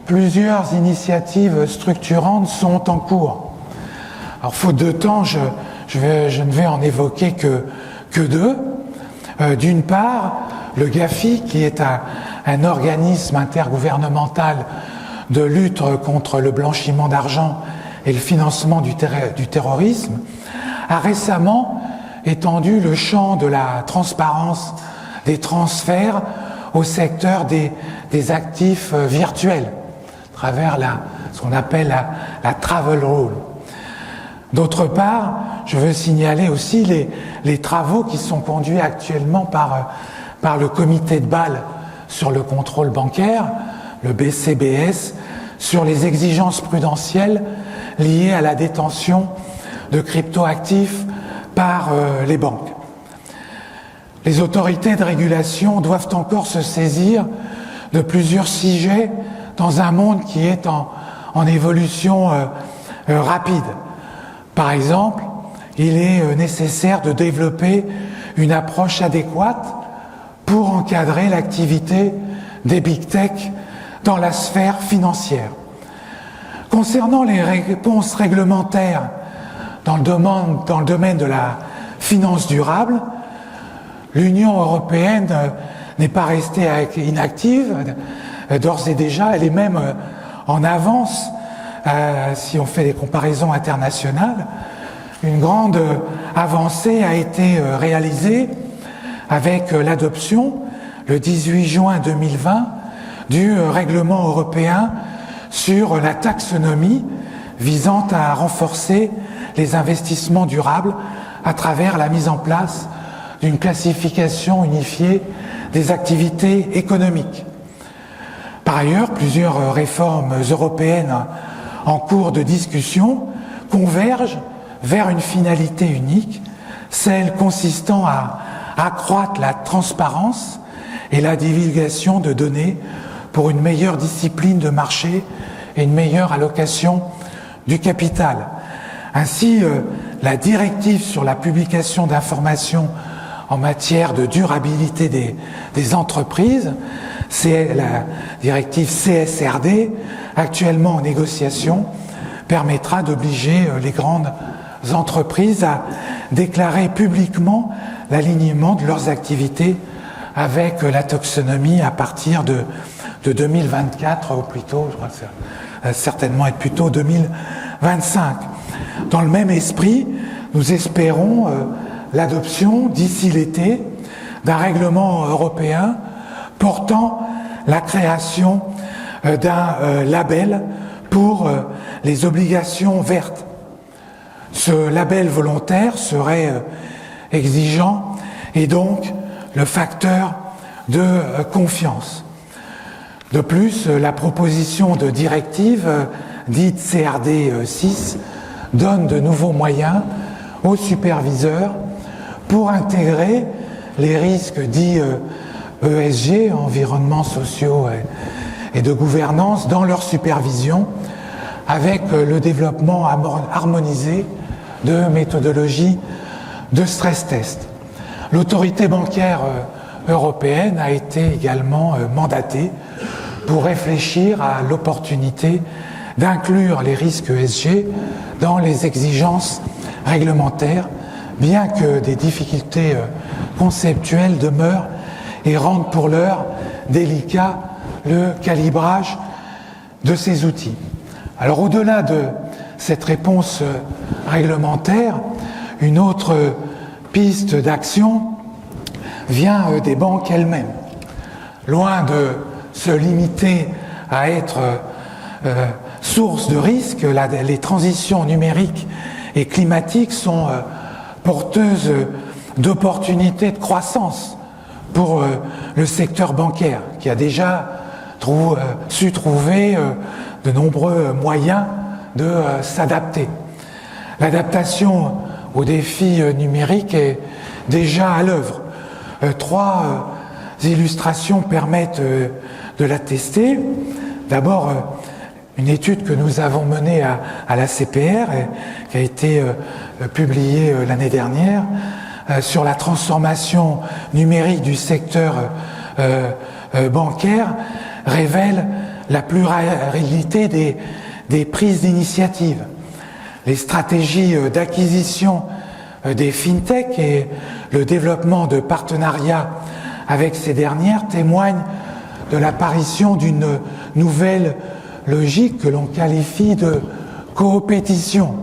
C: plusieurs initiatives structurantes sont en cours. Alors, faute de temps, je ne vais en évoquer que deux. D'une part, le GAFI, qui est un organisme intergouvernemental de lutte contre le blanchiment d'argent et le financement du terrorisme, a récemment étendu le champ de la transparence des transferts au secteur des actifs virtuels, à travers ce qu'on appelle la Travel Rule. D'autre part, je veux signaler aussi les travaux qui sont conduits actuellement par le comité de Bâle sur le contrôle bancaire, le BCBS, sur les exigences prudentielles liées à la détention de cryptoactifs par les banques. Les autorités de régulation doivent encore se saisir de plusieurs sujets dans un monde qui est en évolution rapide. Par exemple, il est nécessaire de développer une approche adéquate pour encadrer l'activité des big tech dans la sphère financière. Concernant les réponses réglementaires dans le domaine de la finance durable, l'Union européenne n'est pas restée inactive. D'ores et déjà, elle est même en avance si on fait des comparaisons internationales. Une grande avancée a été réalisée avec l'adoption, le 18 juin 2020, du règlement européen sur la taxonomie visant à renforcer les investissements durables à travers la mise en place d'une classification unifiée des activités économiques. Par ailleurs, plusieurs réformes européennes en cours de discussion convergent vers une finalité unique, celle consistant à accroître la transparence et la divulgation de données pour une meilleure discipline de marché et une meilleure allocation du capital. Ainsi, la directive sur la publication d'informations en matière de durabilité des entreprises, c'est la directive CSRD, actuellement en négociation, permettra d'obliger les grandes entreprises à déclarer publiquement l'alignement de leurs activités avec la taxonomie à partir de 2024, ou plutôt, je crois que ça va certainement être plutôt 2025. Dans le même esprit, nous espérons l'adoption d'ici l'été d'un règlement européen portant la création d'un label pour les obligations vertes. Ce label volontaire serait exigeant et donc le facteur de confiance. De plus, la proposition de directive dite CRD 6 donne de nouveaux moyens aux superviseurs pour intégrer les risques dits ESG, environnements sociaux et de gouvernance, dans leur supervision, avec le développement harmonisé de méthodologies de stress test. L'autorité bancaire européenne a été également mandatée pour réfléchir à l'opportunité d'inclure les risques ESG dans les exigences réglementaires, bien que des difficultés conceptuelles demeurent et rendent pour l'heure délicat le calibrage de ces outils. Alors au-delà de cette réponse réglementaire, une autre piste d'action vient des banques elles-mêmes. Loin de se limiter à être source de risques, les transitions numériques et climatiques sont porteuses d'opportunités de croissance pour le secteur bancaire, qui a déjà su trouver de nombreux moyens de s'adapter. L'adaptation aux défis numériques est déjà à l'œuvre. Trois illustrations permettent de l'attester. D'abord, une étude que nous avons menée à la CPR, qui a été publiée l'année dernière, sur la transformation numérique du secteur bancaire, révèle la pluralité des prises d'initiative. Les stratégies d'acquisition des fintech et le développement de partenariats avec ces dernières témoignent de l'apparition d'une nouvelle logique que l'on qualifie de coopétition,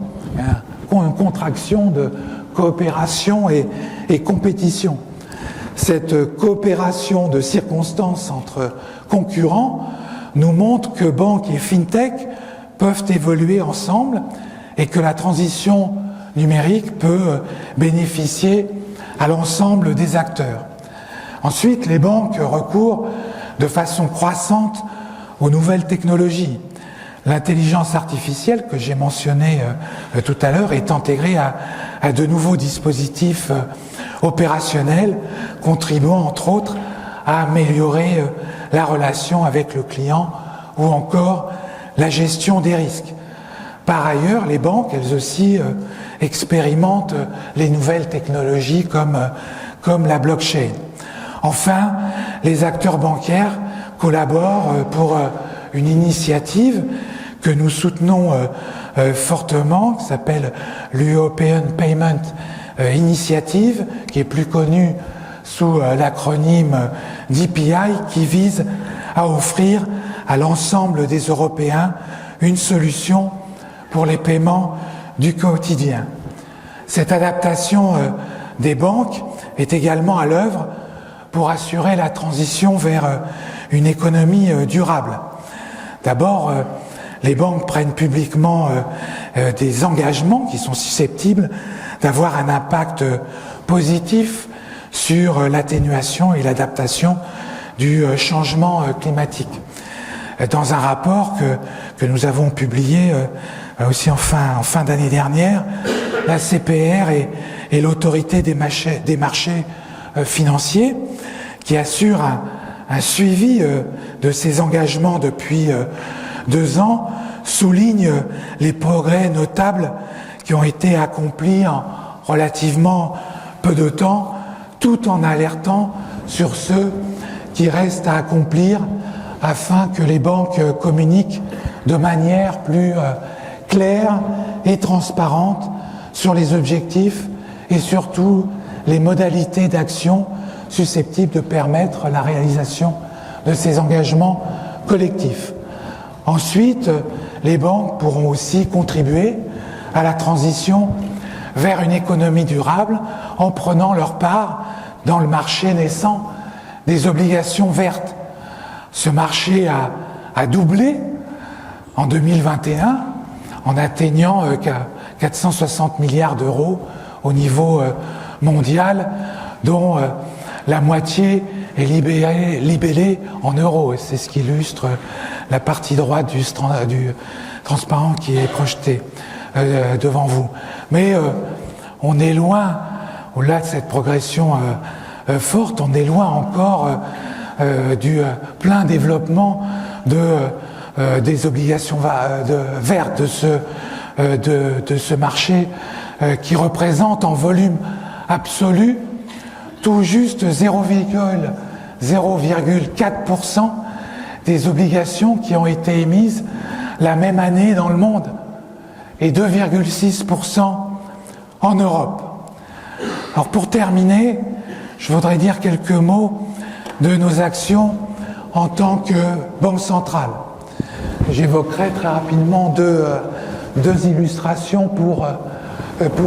C: une contraction de coopération et compétition. Cette coopération de circonstances entre concurrents nous montre que banques et fintech peuvent évoluer ensemble et que la transition numérique peut bénéficier à l'ensemble des acteurs. Ensuite, les banques recourent de façon croissante aux nouvelles technologies. L'intelligence artificielle que j'ai mentionnée tout à l'heure est intégrée à de nouveaux dispositifs opérationnels, contribuant entre autres à améliorer la relation avec le client ou encore la gestion des risques. Par ailleurs, les banques, elles aussi, expérimentent les nouvelles technologies comme la blockchain. Enfin, les acteurs bancaires collaborent pour une initiative que nous soutenons fortement, qui s'appelle l'European Payment Initiative, qui est plus connue sous l'acronyme d'EPI, qui vise à offrir à l'ensemble des Européens une solution pour les paiements du quotidien. Cette adaptation des banques est également à l'œuvre pour assurer la transition vers une économie durable. D'abord, les banques prennent publiquement des engagements qui sont susceptibles d'avoir un impact positif sur l'atténuation et l'adaptation du changement climatique. Dans un rapport que nous avons publié aussi en fin d'année dernière, la CPR et l'autorité des marchés financiers, qui assure un suivi de ces engagements depuis 2 ans, souligne les progrès notables qui ont été accomplis en relativement peu de temps, tout en alertant sur ceux qui restent à accomplir afin que les banques communiquent de manière plus claire et transparente sur les objectifs et surtout les modalités d'action susceptibles de permettre la réalisation de ces engagements collectifs. Ensuite, les banques pourront aussi contribuer à la transition vers une économie durable en prenant leur part dans le marché naissant des obligations vertes. Ce marché a doublé en 2021 en atteignant 460 milliards d'euros au niveau mondial, dont la moitié est libellée en euros. Et c'est ce qui illustre la partie droite du transparent qui est projeté devant vous. Mais on est loin, au-delà de cette progression forte, on est loin encore du plein développement des obligations vertes de ce marché qui représente en volume absolu tout juste 0,4% des obligations qui ont été émises la même année dans le monde et 2,6% en Europe. Alors pour terminer, je voudrais dire quelques mots de nos actions en tant que Banque centrale. J'évoquerai très rapidement deux illustrations pour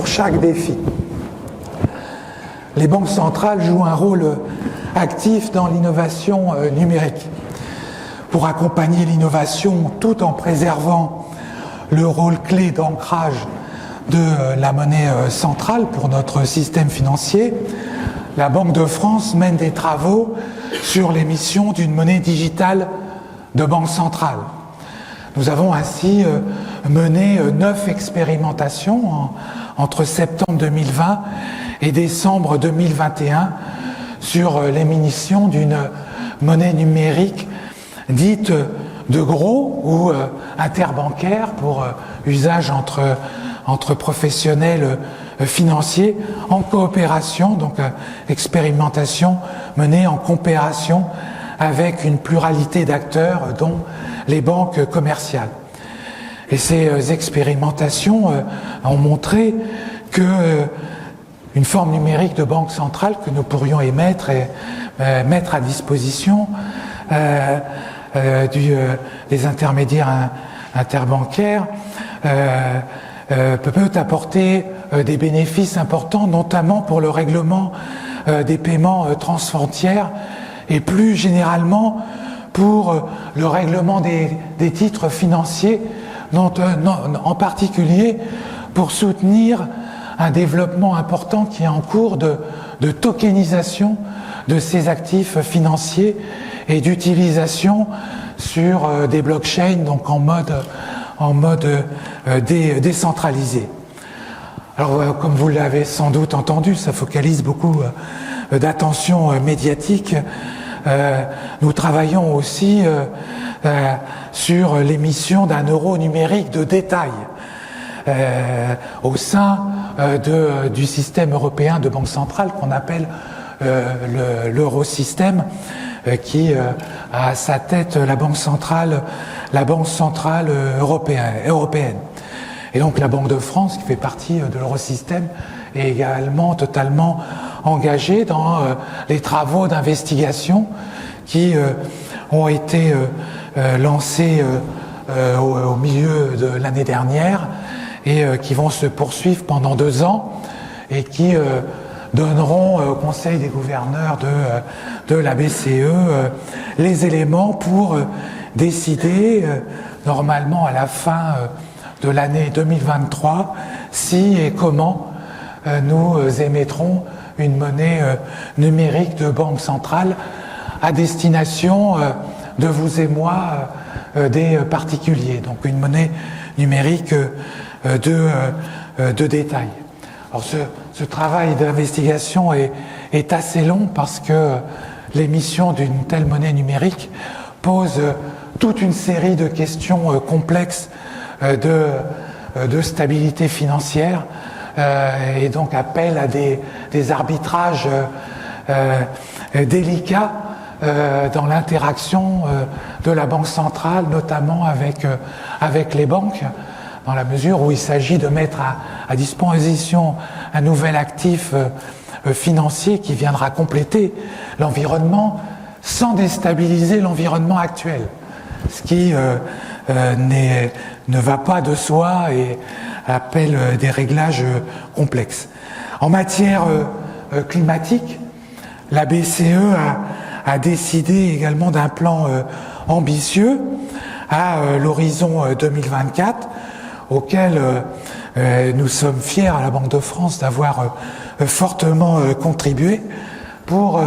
C: chaque défi. Les banques centrales jouent un rôle actif dans l'innovation numérique pour accompagner l'innovation tout en préservant le rôle clé d'ancrage de la monnaie centrale pour notre système financier. La Banque de France mène des travaux sur l'émission d'une monnaie digitale de banque centrale. Nous avons ainsi mené 9 expérimentations entre septembre 2020 et décembre 2021 sur l'émission d'une monnaie numérique dite de gros ou interbancaire pour usage entre professionnels financiers en coopération, donc expérimentation menée en coopération avec une pluralité d'acteurs dont les banques commerciales. Et ces expérimentations ont montré que une forme numérique de banque centrale que nous pourrions émettre et mettre à disposition des intermédiaires interbancaires peut apporter des bénéfices importants, notamment pour le règlement des paiements transfrontières et plus généralement pour le règlement des titres financiers, en particulier pour soutenir un développement important qui est en cours de tokenisation de ces actifs financiers et d'utilisation sur des blockchains, donc en mode décentralisé. Alors, comme vous l'avez sans doute entendu, ça focalise beaucoup d'attention médiatique. Nous travaillons aussi sur l'émission d'un euro numérique de détail au sein du système européen de banque centrale qu'on appelle l'eurosystème, qui a à sa tête la Banque centrale européenne. Et donc la Banque de France, qui fait partie de l'Eurosystème, est également totalement engagée dans les travaux d'investigation qui ont été lancés au milieu de l'année dernière et qui vont se poursuivre pendant 2 ans et qui donneront au Conseil des gouverneurs de la BCE les éléments pour décider, normalement à la fin de l'année 2023, si et comment nous émettrons une monnaie numérique de banque centrale à destination de vous et moi, des particuliers. Donc une monnaie numérique de détail. Alors ce travail d'investigation est assez long parce que l'émission d'une telle monnaie numérique pose toute une série de questions complexes de stabilité financière et donc appelle à des arbitrages délicats dans l'interaction de la Banque centrale, notamment avec les banques, dans la mesure où il s'agit de mettre à disposition un nouvel actif financier qui viendra compléter l'environnement sans déstabiliser l'environnement actuel, ce qui ne va pas de soi et appelle des réglages complexes. En matière climatique, la BCE a décidé également d'un plan ambitieux à l'horizon 2024, auquel nous sommes fiers à la Banque de France d'avoir fortement contribué pour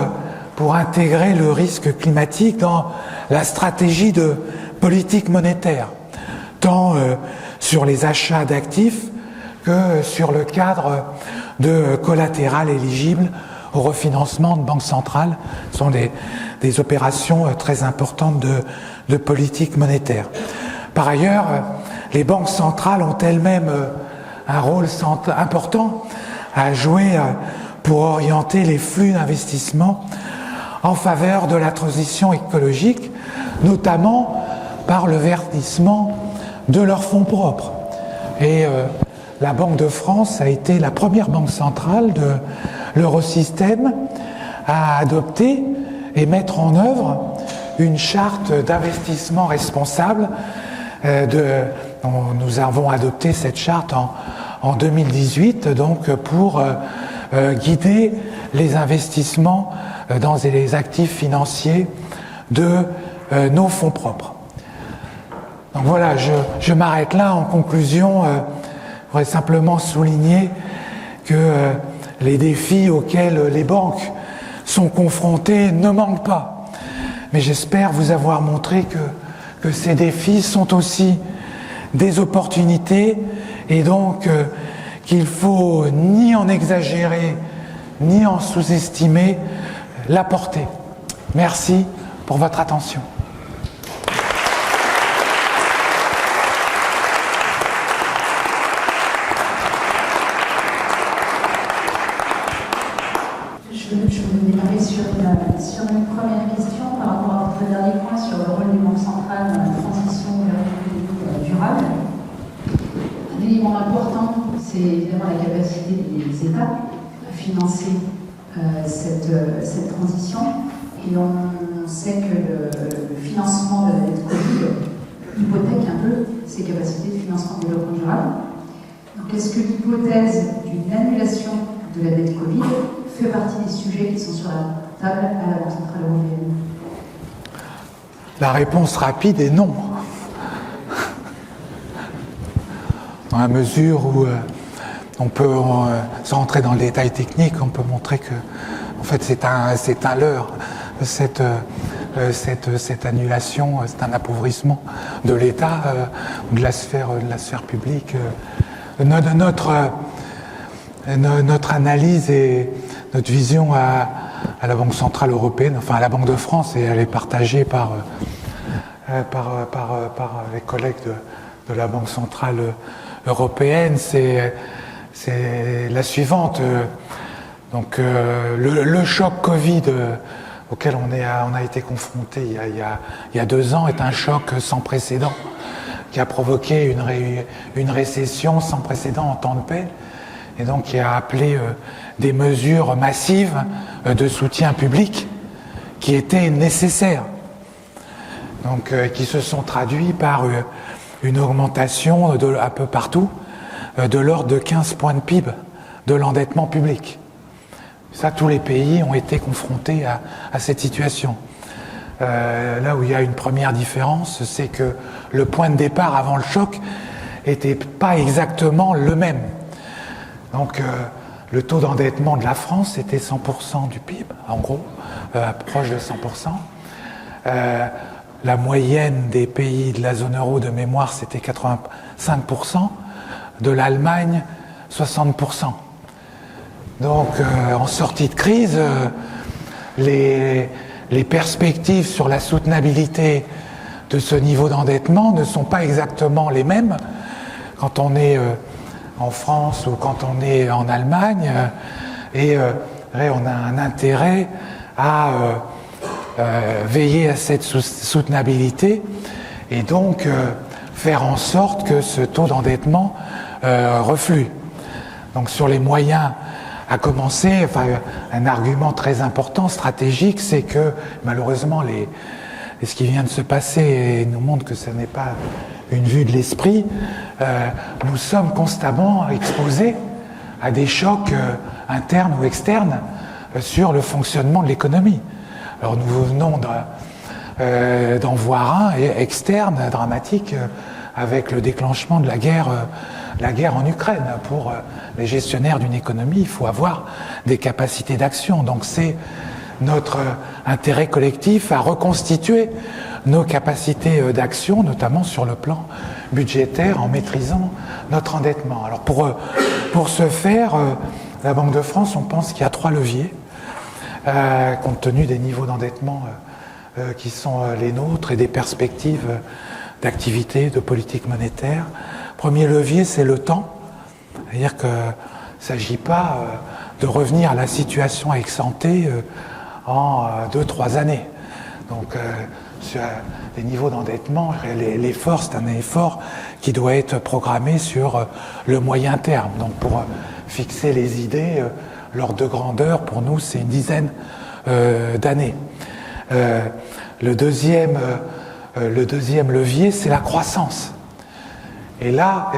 C: intégrer le risque climatique dans la stratégie de politique monétaire, tant sur les achats d'actifs que sur le cadre de collatéral éligible au refinancement de banques centrales. Ce sont des opérations très importantes de politique monétaire. Par ailleurs, les banques centrales ont elles-mêmes un rôle important à jouer pour orienter les flux d'investissement en faveur de la transition écologique, notamment par le verdissement de leurs fonds propres. Et la Banque de France a été la première banque centrale de l'Eurosystème à adopter et mettre en œuvre une charte d'investissement responsable. Nous avons adopté cette charte en 2018, donc pour guider les investissements dans les actifs financiers de nos fonds propres. Donc voilà, je m'arrête là. En conclusion, je voudrais simplement souligner que les défis auxquels les banques sont confrontées ne manquent pas. Mais j'espère vous avoir montré que ces défis sont aussi des opportunités et donc qu'il faut ni en exagérer ni en sous-estimer la portée. Merci pour votre attention.
B: Je vais démarrer sur une première question par rapport à votre dernier point sur le rôle des banques centrales dans la transition vers une économie durable. Un élément important, c'est évidemment la capacité des États à financer cette transition. Et on sait que le financement de la dette Covid hypothèque un peu ces capacités de financement de développement durable. Donc est-ce que l'hypothèse d'une annulation de la dette Covid fait partie des sujets qui sont sur la table à la Banque centrale européenne?
C: La réponse rapide est non. Dans la mesure où on peut, sans rentrer dans le détail technique, on peut montrer que, en fait, c'est un leurre. Cette annulation, c'est un appauvrissement de l'État, de la sphère publique. Notre analyse et notre vision à la Banque centrale européenne, enfin à la Banque de France, et elle est partagée par les collègues de la Banque centrale européenne, c'est la suivante. Donc le choc Covid auquel on a été confronté il y a 2 ans est un choc sans précédent qui a provoqué une récession sans précédent en temps de paix et donc qui a appelé des mesures massives de soutien public qui étaient nécessaires. Donc qui se sont traduits par une augmentation un peu partout de l'ordre de 15 points de PIB de l'endettement public. Ça, tous les pays ont été confrontés à cette situation. Là où il y a une première différence, c'est que le point de départ avant le choc n'était pas exactement le même. Donc le taux d'endettement de la France était 100% du PIB, en gros, proche de 100%. La moyenne des pays de la zone euro de mémoire, c'était 85%, de l'Allemagne, 60%. Donc, en sortie de crise, les perspectives sur la soutenabilité de ce niveau d'endettement ne sont pas exactement les mêmes quand on est en France ou quand on est en Allemagne. Et on a un intérêt à veiller à cette soutenabilité et donc faire en sorte que ce taux d'endettement reflue. Donc sur les moyens à commencer, un argument très important, stratégique, c'est que malheureusement ce qui vient de se passer nous montre que ce n'est pas une vue de l'esprit. Nous sommes constamment exposés à des chocs internes ou externes sur le fonctionnement de l'économie. Alors nous venons d'en voir un externe, dramatique, avec le déclenchement de la guerre en Ukraine. Pour les gestionnaires d'une économie, il faut avoir des capacités d'action. Donc c'est notre intérêt collectif à reconstituer nos capacités d'action, notamment sur le plan budgétaire, en maîtrisant notre endettement. Alors pour ce faire, la Banque de France, on pense qu'il y a 3 leviers. Compte tenu des niveaux d'endettement qui sont les nôtres et des perspectives d'activité, de politique monétaire. Premier levier, c'est le temps. C'est-à-dire qu'il ne s'agit pas de revenir à la situation ex-ante en 2-3 années. Donc, sur les niveaux d'endettement, l'effort, c'est un effort qui doit être programmé sur le moyen terme. Donc, pour fixer les idées, l'ordre de grandeur, pour nous, c'est une dizaine d'années. Le deuxième levier, c'est la croissance. Et là,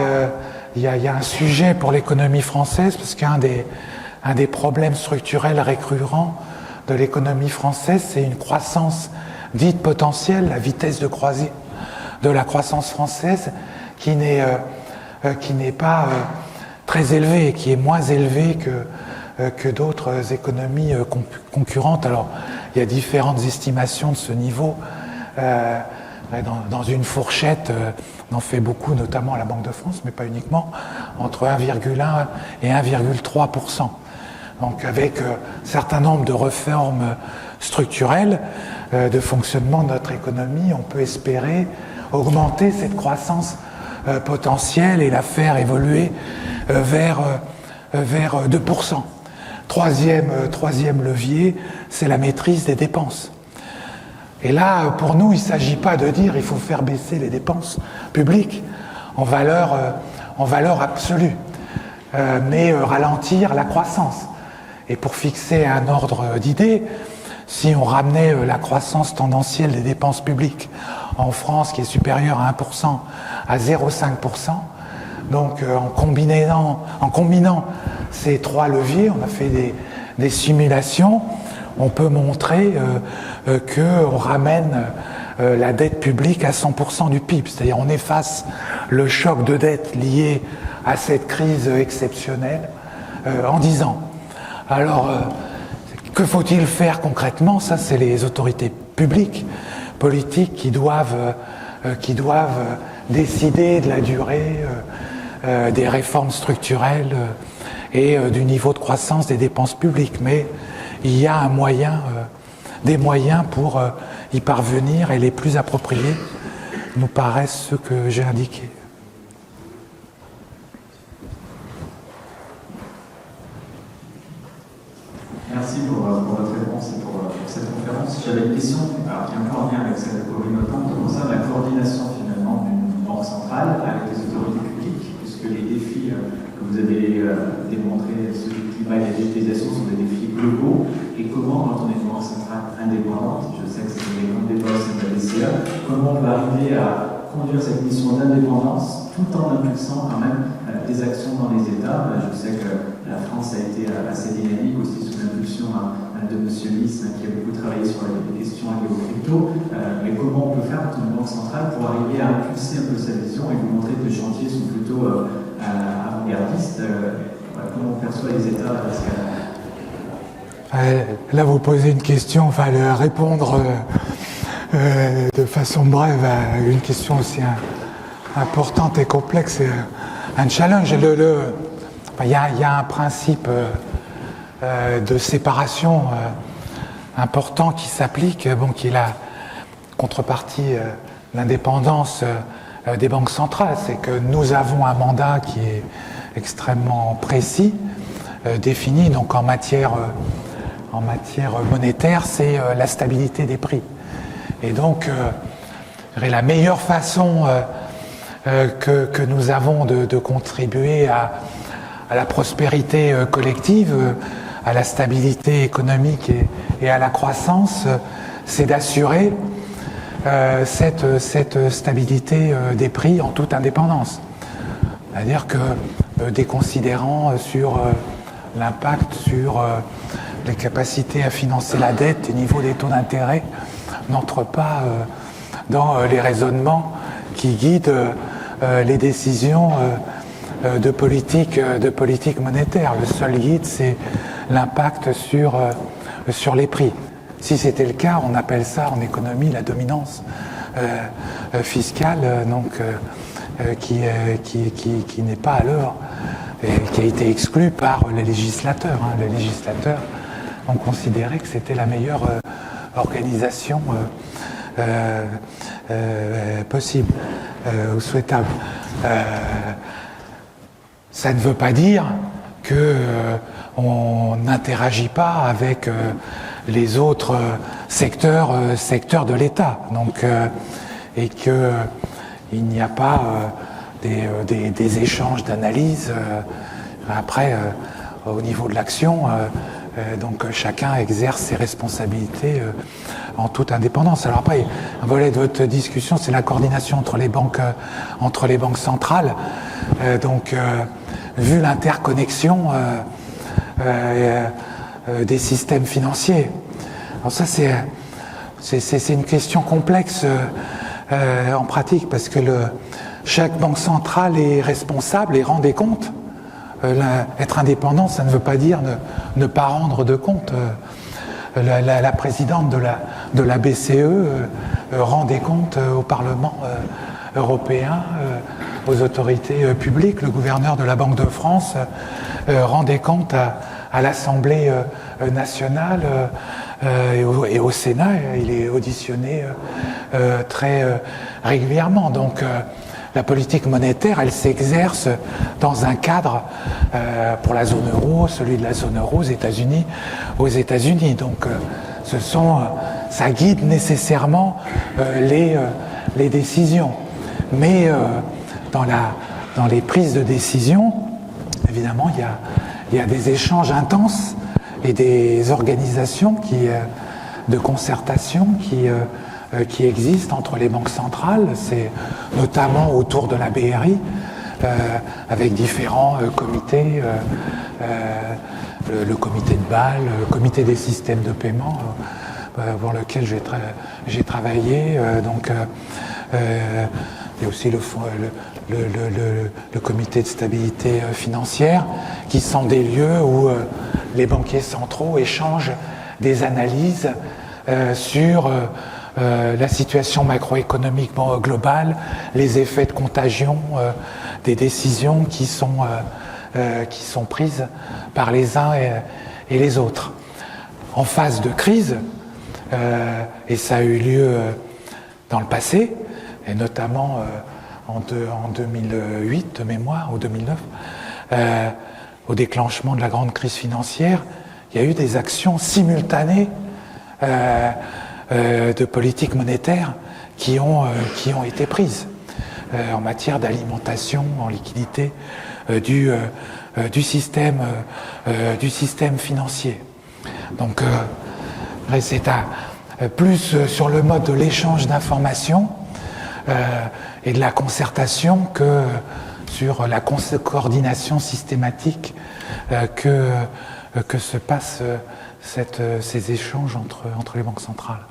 C: il y a un sujet pour l'économie française, parce qu'un des problèmes structurels récurrents de l'économie française, c'est une croissance dite potentielle, la vitesse de croisière de la croissance française, qui n'est pas très élevée, qui est moins élevée que d'autres économies concurrentes. Alors, il y a différentes estimations de ce niveau. Dans une fourchette, on en fait beaucoup, notamment à la Banque de France, mais pas uniquement, entre 1,1 et 1,3%. Donc avec un certain nombre de réformes structurelles de fonctionnement de notre économie, on peut espérer augmenter cette croissance potentielle et la faire évoluer vers 2%. Troisième levier, c'est la maîtrise des dépenses. Et là, pour nous, il ne s'agit pas de dire qu'il faut faire baisser les dépenses publiques en valeur absolue, mais ralentir la croissance. Et pour fixer un ordre d'idées, si on ramenait la croissance tendancielle des dépenses publiques en France, qui est supérieure à 1%, à 0,5%, donc en combinant ces 3 leviers, on a fait des simulations, on peut montrer qu'on ramène la dette publique à 100% du PIB. C'est-à-dire on efface le choc de dette lié à cette crise exceptionnelle en 10 ans. Alors, que faut-il faire concrètement? Ça, c'est les autorités publiques, politiques, qui doivent décider de la durée des réformes structurelles et du niveau de croissance des dépenses publiques. Mais il y a des moyens pour y parvenir, et les plus appropriés nous paraissent ceux que j'ai indiqués.
A: Merci pour votre réponse et pour cette conférence.
D: J'avais une question qui est un peu en lien avec celle de Corinne Autant, qui concerne la coordination finalement d'une banque centrale avec les autorités publiques, puisque les défis que vous avez démontrés, ceux du climat et la digitalisation, sont des défis globaux. Et comment, quand on est une banque centrale indépendante, je sais que c'est des grands débats au sein de la BCE, comment on peut arriver à conduire cette mission d'indépendance tout en impulsant quand même des actions dans les États. Je sais que la France a été assez dynamique aussi sous l'impulsion de M. Lys, qui a beaucoup travaillé sur les questions liées aux crypto. Mais comment on peut faire quand on est une banque centrale pour arriver à impulser un peu sa vision et vous montrer que les chantiers sont plutôt avant-gardistes. Comment on perçoit les États dans ce cas-là?
C: Là, vous posez une question, enfin, répondre de façon brève à une question aussi importante et complexe, c'est un challenge. Il y a un principe de séparation important qui s'applique, qui est la contrepartie, l'indépendance des banques centrales. C'est que nous avons un mandat qui est extrêmement précis, défini, donc en matière monétaire, c'est la stabilité des prix. Et donc, la meilleure façon que nous avons de contribuer à la prospérité collective, à la stabilité économique et à la croissance, c'est d'assurer cette stabilité des prix en toute indépendance. C'est-à-dire que des considérants sur l'impact sur les capacités à financer la dette et le niveau des taux d'intérêt n'entrent pas dans les raisonnements qui guident les décisions de politique monétaire. Le seul guide, c'est l'impact sur les prix. Si c'était le cas, on appelle ça en économie la dominance fiscale, qui n'est pas à l'heure et qui a été exclue par les législateurs. Les législateurs ont considéré que c'était la meilleure organisation possible ou souhaitable. Ça ne veut pas dire qu'on n'interagit pas avec les autres secteurs de l'État, et qu'il n'y a pas des échanges d'analyse après au niveau de l'action. Donc chacun exerce ses responsabilités en toute indépendance. Alors après, un volet de votre discussion, c'est la coordination entre les banques centrales. Vu l'interconnexion des systèmes financiers. Alors ça, c'est une question complexe en pratique, parce que chaque banque centrale est responsable et rend des comptes. Être indépendant, ça ne veut pas dire ne pas rendre de compte. La présidente de la BCE rend des comptes au Parlement européen, aux autorités publiques. Le gouverneur de la Banque de France rend des comptes à l'Assemblée nationale et au Sénat. Il est auditionné très régulièrement. Donc la politique monétaire, elle s'exerce dans un cadre pour la zone euro, celui de la zone euro aux États-Unis. Donc ça guide nécessairement les décisions. Mais dans les prises de décision, évidemment, il y a des échanges intenses et des organisations de concertation qui existent entre les banques centrales. C'est notamment autour de la BRI, avec différents comités, le comité de Bâle, le comité des systèmes de paiement, pour lequel j'ai travaillé. Il y a aussi le comité de stabilité financière, qui sont des lieux où les banquiers centraux échangent des analyses sur la situation macroéconomique globale, les effets de contagion des décisions qui sont prises par les uns et les autres. En phase de crise, et ça a eu lieu dans le passé, et notamment en 2008 de mémoire, ou 2009, au déclenchement de la grande crise financière, il y a eu des actions simultanées de politique monétaire qui ont été prises en matière d'alimentation en liquidité du système financier. Donc, c'est plus sur le mode de l'échange d'informations et de la concertation que sur la coordination systématique que se passent ces échanges entre les banques centrales.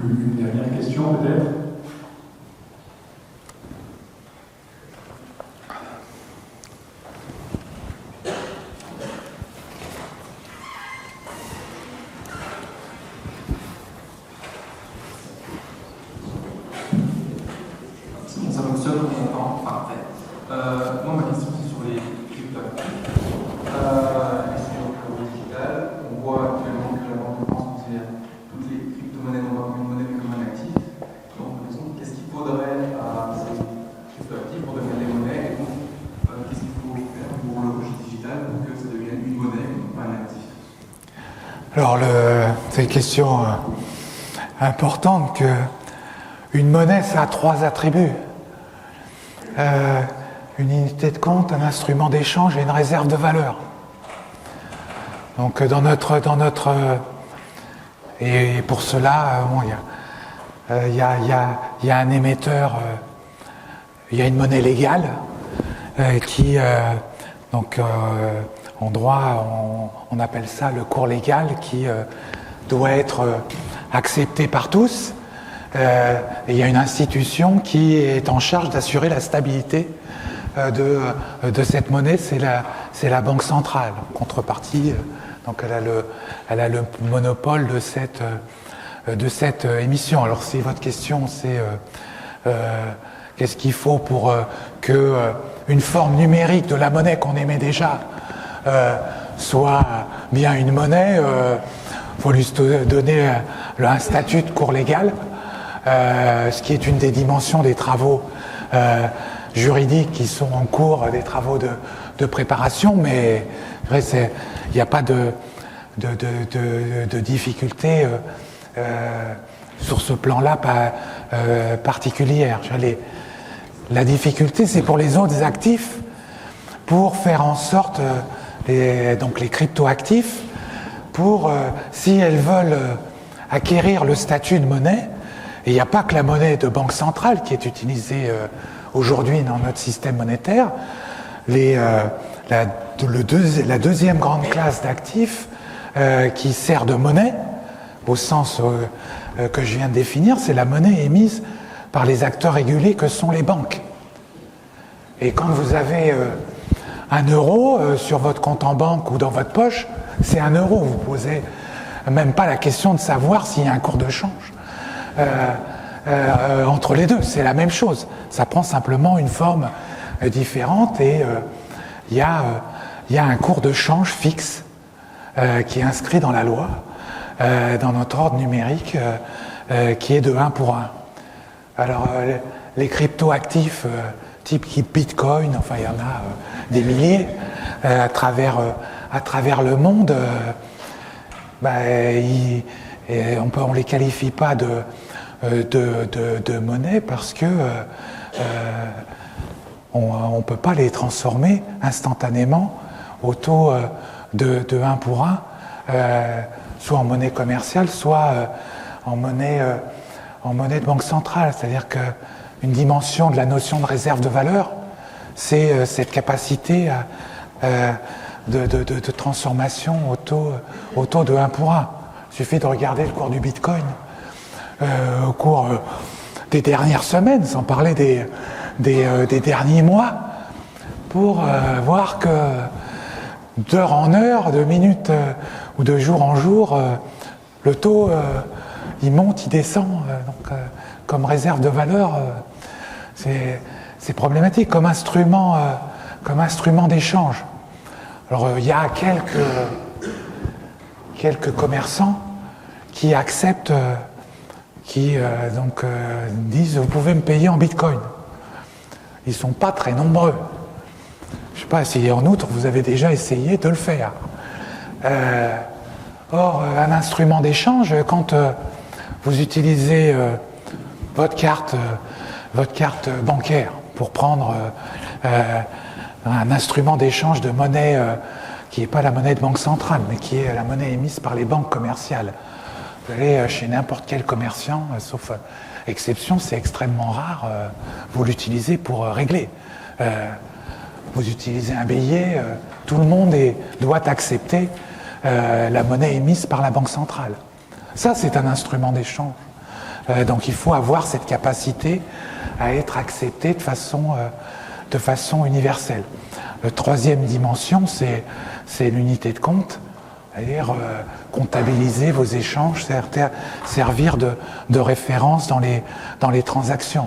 E: Une dernière question peut-être ?
F: Ça fonctionne, on entend, parfait. Moi, ma question, c'est sur les cryptoactifs. Et sur le digital, on voit actuellement que la Banque de France considère toutes les crypto-monnaies non pas comme une monnaie mais comme un actif. Donc, qu'est-ce qu'il faudrait à ces cryptoactifs pour devenir des monnaies? Et donc, qu'est-ce qu'il faut faire pour le registre digital pour que ça devienne une monnaie et non pas un actif?
C: Alors, c'est une question importante que une monnaie, ça a 3 attributs. Une unité de compte, un instrument d'échange et une réserve de valeur. Donc et pour cela, il y a un émetteur, il y a une monnaie légale qui en droit on appelle ça le cours légal qui doit être accepté par tous. Et il y a une institution qui est en charge d'assurer la stabilité de cette monnaie, c'est la Banque centrale. En contrepartie, donc elle a le monopole de cette émission. Alors si votre question c'est qu'est-ce qu'il faut pour que une forme numérique de la monnaie qu'on émet déjà soit bien une monnaie, faut lui donner un statut de cours légal. Ce qui est une des dimensions des travaux juridiques qui sont en cours, des travaux de préparation, mais il n'y a pas de difficulté sur ce plan-là particulière. La difficulté, c'est pour les autres actifs, pour faire en sorte, donc les cryptoactifs, pour, si elles veulent acquérir le statut de monnaie. Et il n'y a pas que la monnaie de banque centrale qui est utilisée aujourd'hui dans notre système monétaire. La deuxième grande classe d'actifs qui sert de monnaie, au sens que je viens de définir, c'est la monnaie émise par les acteurs régulés que sont les banques. Et quand vous avez 1 euro sur votre compte en banque ou dans votre poche, c'est 1 euro. Vous ne posez même pas la question de savoir s'il y a un cours de change. Entre les deux, c'est la même chose. Ça prend simplement une forme différente et il y a un cours de change fixe qui est inscrit dans la loi, dans notre ordre numérique, qui est de 1 pour 1. Alors, les crypto-actifs type Bitcoin, enfin il y en a des milliers à travers le monde, on les qualifie pas de monnaie parce que on peut pas les transformer instantanément au taux de 1 pour 1, soit en monnaie commerciale, soit en monnaie de banque centrale. C'est-à-dire qu'une dimension de la notion de réserve de valeur, c'est cette capacité de transformation au taux de 1 pour 1. Il suffit de regarder le cours du Bitcoin au cours des dernières semaines, sans parler des derniers mois, pour voir que d'heure en heure, de minute ou de jour en jour, le taux il monte, il descend. Donc, comme réserve de valeur, c'est problématique, comme instrument d'échange. Alors il y a quelques commerçants qui acceptent, disent vous pouvez me payer en Bitcoin. Ils sont pas très nombreux. Je sais pas essayé en outre, vous avez déjà essayé de le faire. Or, un instrument d'échange, quand vous utilisez votre carte bancaire pour prendre un instrument d'échange de monnaie qui n'est pas la monnaie de banque centrale, mais qui est la monnaie émise par les banques commerciales. Vous allez chez n'importe quel commerçant, sauf exception, c'est extrêmement rare, vous l'utilisez pour régler. Vous utilisez un billet, tout le monde doit accepter la monnaie émise par la banque centrale. Ça, c'est un instrument d'échange. Donc il faut avoir cette capacité à être accepté de façon universelle. La troisième dimension, c'est l'unité de compte, c'est-à-dire comptabiliser vos échanges, servir de référence dans les transactions.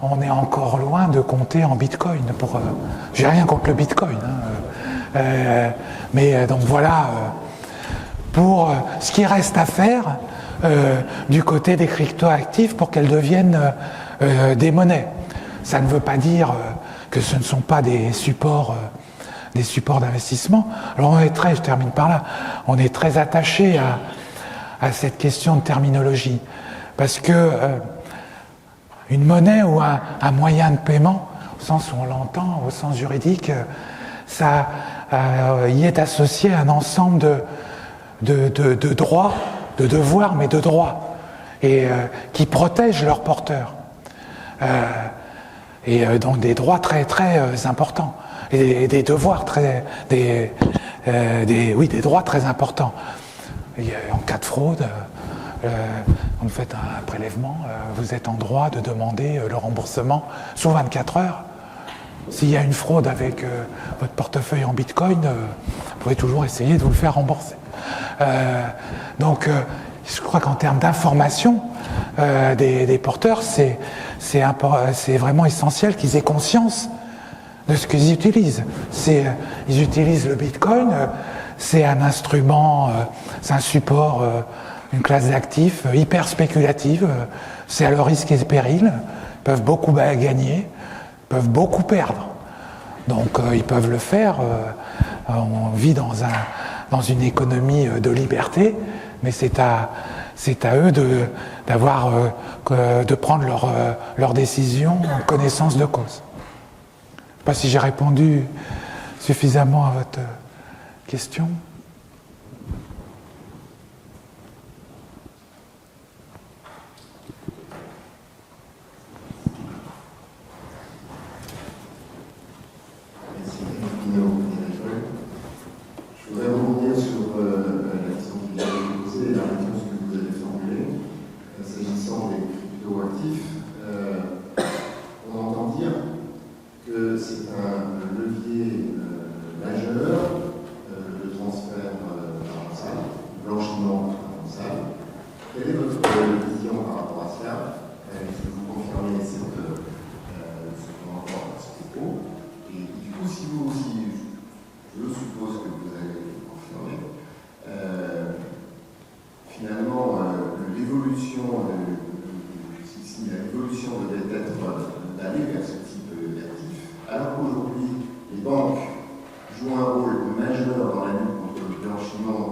C: On est encore loin de compter en bitcoin. J'ai rien contre le bitcoin, mais donc voilà, pour ce qui reste à faire du côté des cryptoactifs pour qu'elles deviennent des monnaies. Ça ne veut pas dire que ce ne sont pas des supports d'investissement. Alors je termine par là, on est très attaché à cette question de terminologie, parce que une monnaie ou un moyen de paiement, au sens où on l'entend, au sens juridique, ça y est associé un ensemble de droits, de devoirs, mais de droits, et qui protègent leurs porteurs. Donc des droits très très importants, et des devoirs des droits très importants. En cas de fraude, quand vous faites un prélèvement, vous êtes en droit de demander le remboursement sous 24 heures. S'il y a une fraude avec votre portefeuille en bitcoin, vous pouvez toujours essayer de vous le faire rembourser. Donc, je crois qu'en termes d'information des porteurs, c'est vraiment essentiel qu'ils aient conscience de ce qu'ils utilisent. Ils utilisent le bitcoin, c'est un instrument, c'est un support, une classe d'actifs hyper spéculative, c'est à leur risque et péril, ils peuvent beaucoup gagner, ils peuvent beaucoup perdre. Donc ils peuvent le faire, on vit dans une économie de liberté, mais c'est à eux de prendre leurs décisions en connaissance de cause. Je ne sais pas si j'ai répondu suffisamment à votre question.
G: Je voudrais rebondir sur la question que vous avez posée et la réponse que vous avez formulée. S'agissant des cryptoactifs, on entend dire que c'est un levier majeur, le transfert d'argent sale, le blanchiment d'argent sale. Quelle est votre vision par rapport à cela? Est-ce que vous confirmez ce qu'on entend à ce propos? Et du coup, si vous aussi, je suppose que vous allez confirmer, finalement, l'évolution devait être d'aller vers ce type d'actifs, alors qu'aujourd'hui, les banques jouent un rôle majeur dans la lutte contre le blanchiment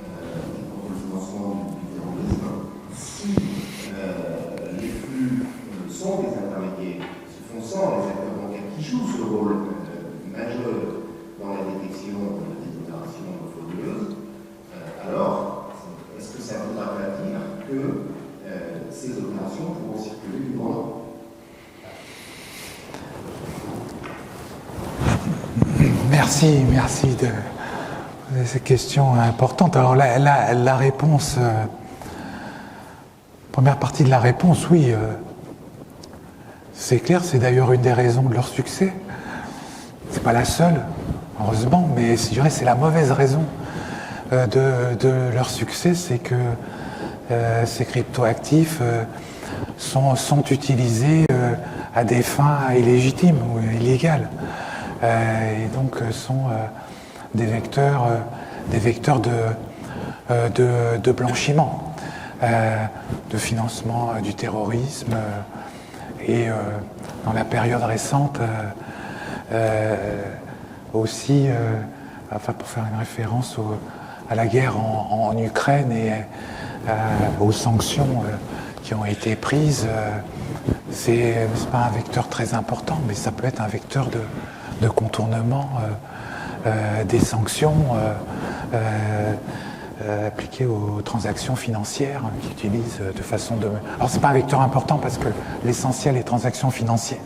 G: et contre le financement du terrorisme. Si les flux sont des intermédiaires, se font sans les acteurs bancaires qui jouent ce rôle majeur dans la détection des opérations frauduleuses, alors, est-ce que ça voudra pas dire que ces opérations pourront circuler librement?
C: Merci de ces questions importantes. Alors la réponse, première partie de la réponse, oui, c'est clair, c'est d'ailleurs une des raisons de leur succès. C'est pas la seule, heureusement, mais je dirais c'est la mauvaise raison de leur succès, c'est que ces cryptoactifs sont utilisés à des fins illégitimes ou illégales, et donc sont des vecteurs de blanchiment, de financement du terrorisme, et dans la période récente aussi, enfin pour faire une référence à la guerre en Ukraine et aux sanctions qui ont été prises, c'est pas un vecteur très important, mais ça peut être un vecteur de contournement des sanctions appliquées aux transactions financières qui utilisent de façon de... Alors c'est pas un vecteur important parce que l'essentiel des transactions financières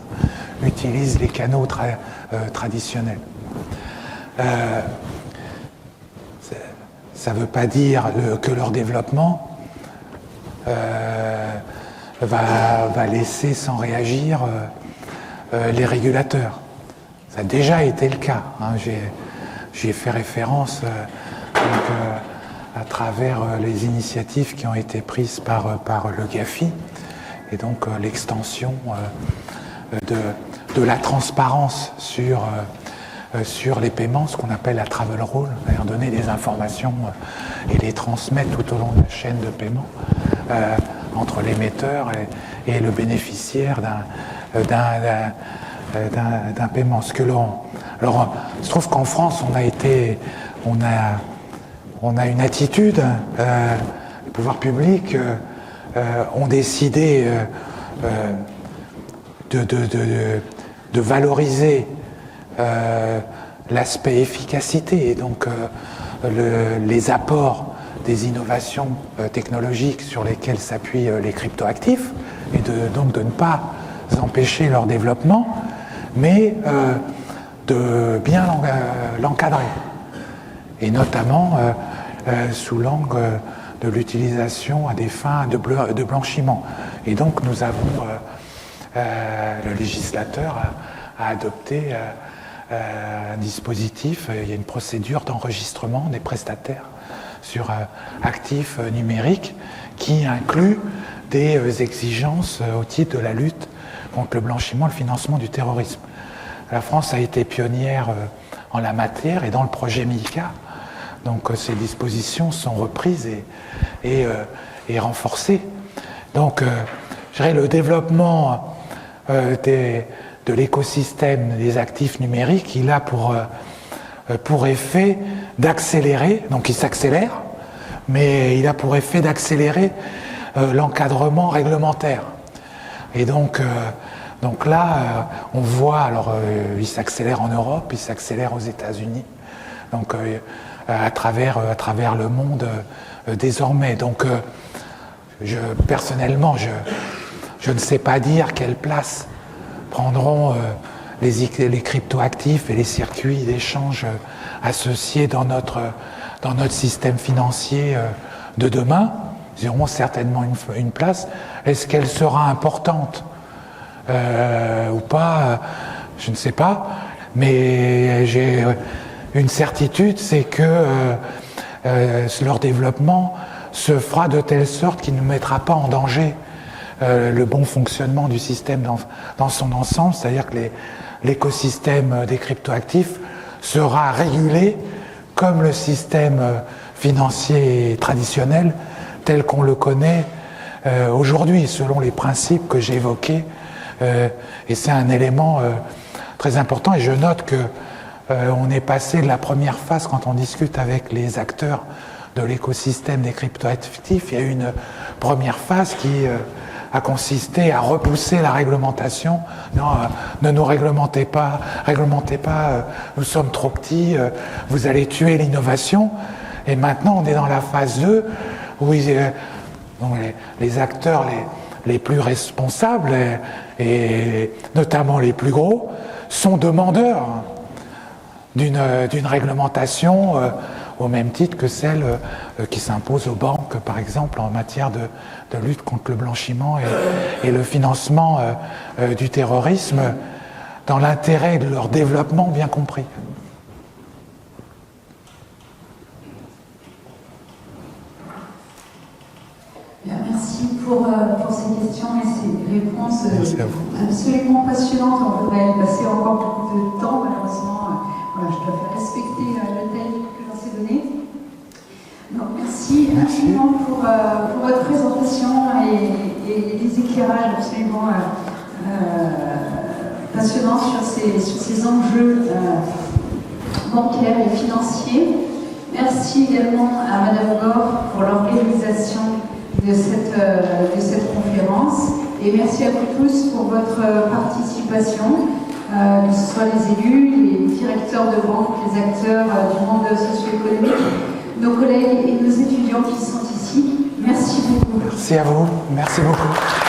C: utilisent les canaux traditionnels. Ça ne veut pas dire que leur développement va laisser sans réagir les régulateurs. Ça a déjà été le cas. Hein. J'y ai fait référence à travers les initiatives qui ont été prises par le GAFI et donc l'extension de la transparence sur les paiements, ce qu'on appelle la travel rule, c'est-à-dire donner des informations et les transmettre tout au long de la chaîne de paiement entre l'émetteur et le bénéficiaire d'un paiement. Alors, il se trouve qu'en France, on a une attitude, les pouvoirs publics ont décidé de valoriser l'aspect efficacité et donc les apports des innovations technologiques sur lesquelles s'appuient les cryptoactifs et donc de ne pas empêcher leur développement, mais de bien l'encadrer. Et notamment sous l'angle de l'utilisation à des fins de blanchiment. Et donc nous avons, le législateur a adopté un dispositif, il y a une procédure d'enregistrement des prestataires sur actifs numériques qui inclut des exigences au titre de la lutte contre le blanchiment et le financement du terrorisme. La France a été pionnière en la matière et dans le projet MICA. Donc ces dispositions sont reprises et renforcées. Donc je dirais le développement de l'écosystème des actifs numériques, il a pour effet d'accélérer, donc il s'accélère, mais il a pour effet d'accélérer l'encadrement réglementaire. Et donc là, on voit, alors il s'accélère en Europe, il s'accélère aux États-Unis, donc à travers le monde désormais. Donc personnellement, je ne sais pas dire quelle place prendront les cryptoactifs et les circuits d'échange associés dans notre système financier de demain. Ils auront certainement une place. Est-ce qu'elle sera importante ou pas? Je ne sais pas. Mais j'ai une certitude, c'est que leur développement se fera de telle sorte qu'il ne mettra pas en danger le bon fonctionnement du système dans son ensemble, c'est-à-dire que l'écosystème des cryptoactifs sera régulé comme le système financier traditionnel tel qu'on le connaît aujourd'hui, selon les principes que j'ai évoqués. Et c'est un élément très important. Et je note que on est passé de la première phase, quand on discute avec les acteurs de l'écosystème des cryptoactifs, il y a eu une première phase qui a consisté à repousser la réglementation. Non, ne nous réglementez pas, nous sommes trop petits, vous allez tuer l'innovation. Et maintenant, on est dans la phase 2, où les acteurs les plus responsables, et notamment les plus gros, sont demandeurs d'une réglementation au même titre que celle qui s'impose aux banques, par exemple, en matière de lutte contre le blanchiment et le financement du terrorisme, dans l'intérêt de leur développement bien compris.
B: Merci pour ces questions et ces réponses absolument passionnantes. On pourrait y passer encore beaucoup de temps, malheureusement. Voilà, je dois faire respecter le timing que j'en sais donné. Donc, merci infiniment pour votre présentation et les éclairages absolument passionnant sur ces enjeux bancaires et financiers. Merci également à Madame Gore pour l'organisation de cette conférence. Et merci à vous tous pour votre participation, que ce soit les élus, les directeurs de banque, les acteurs du monde socio-économique, nos collègues et nos étudiants qui sont ici. Merci beaucoup.
C: Merci à vous. Merci beaucoup.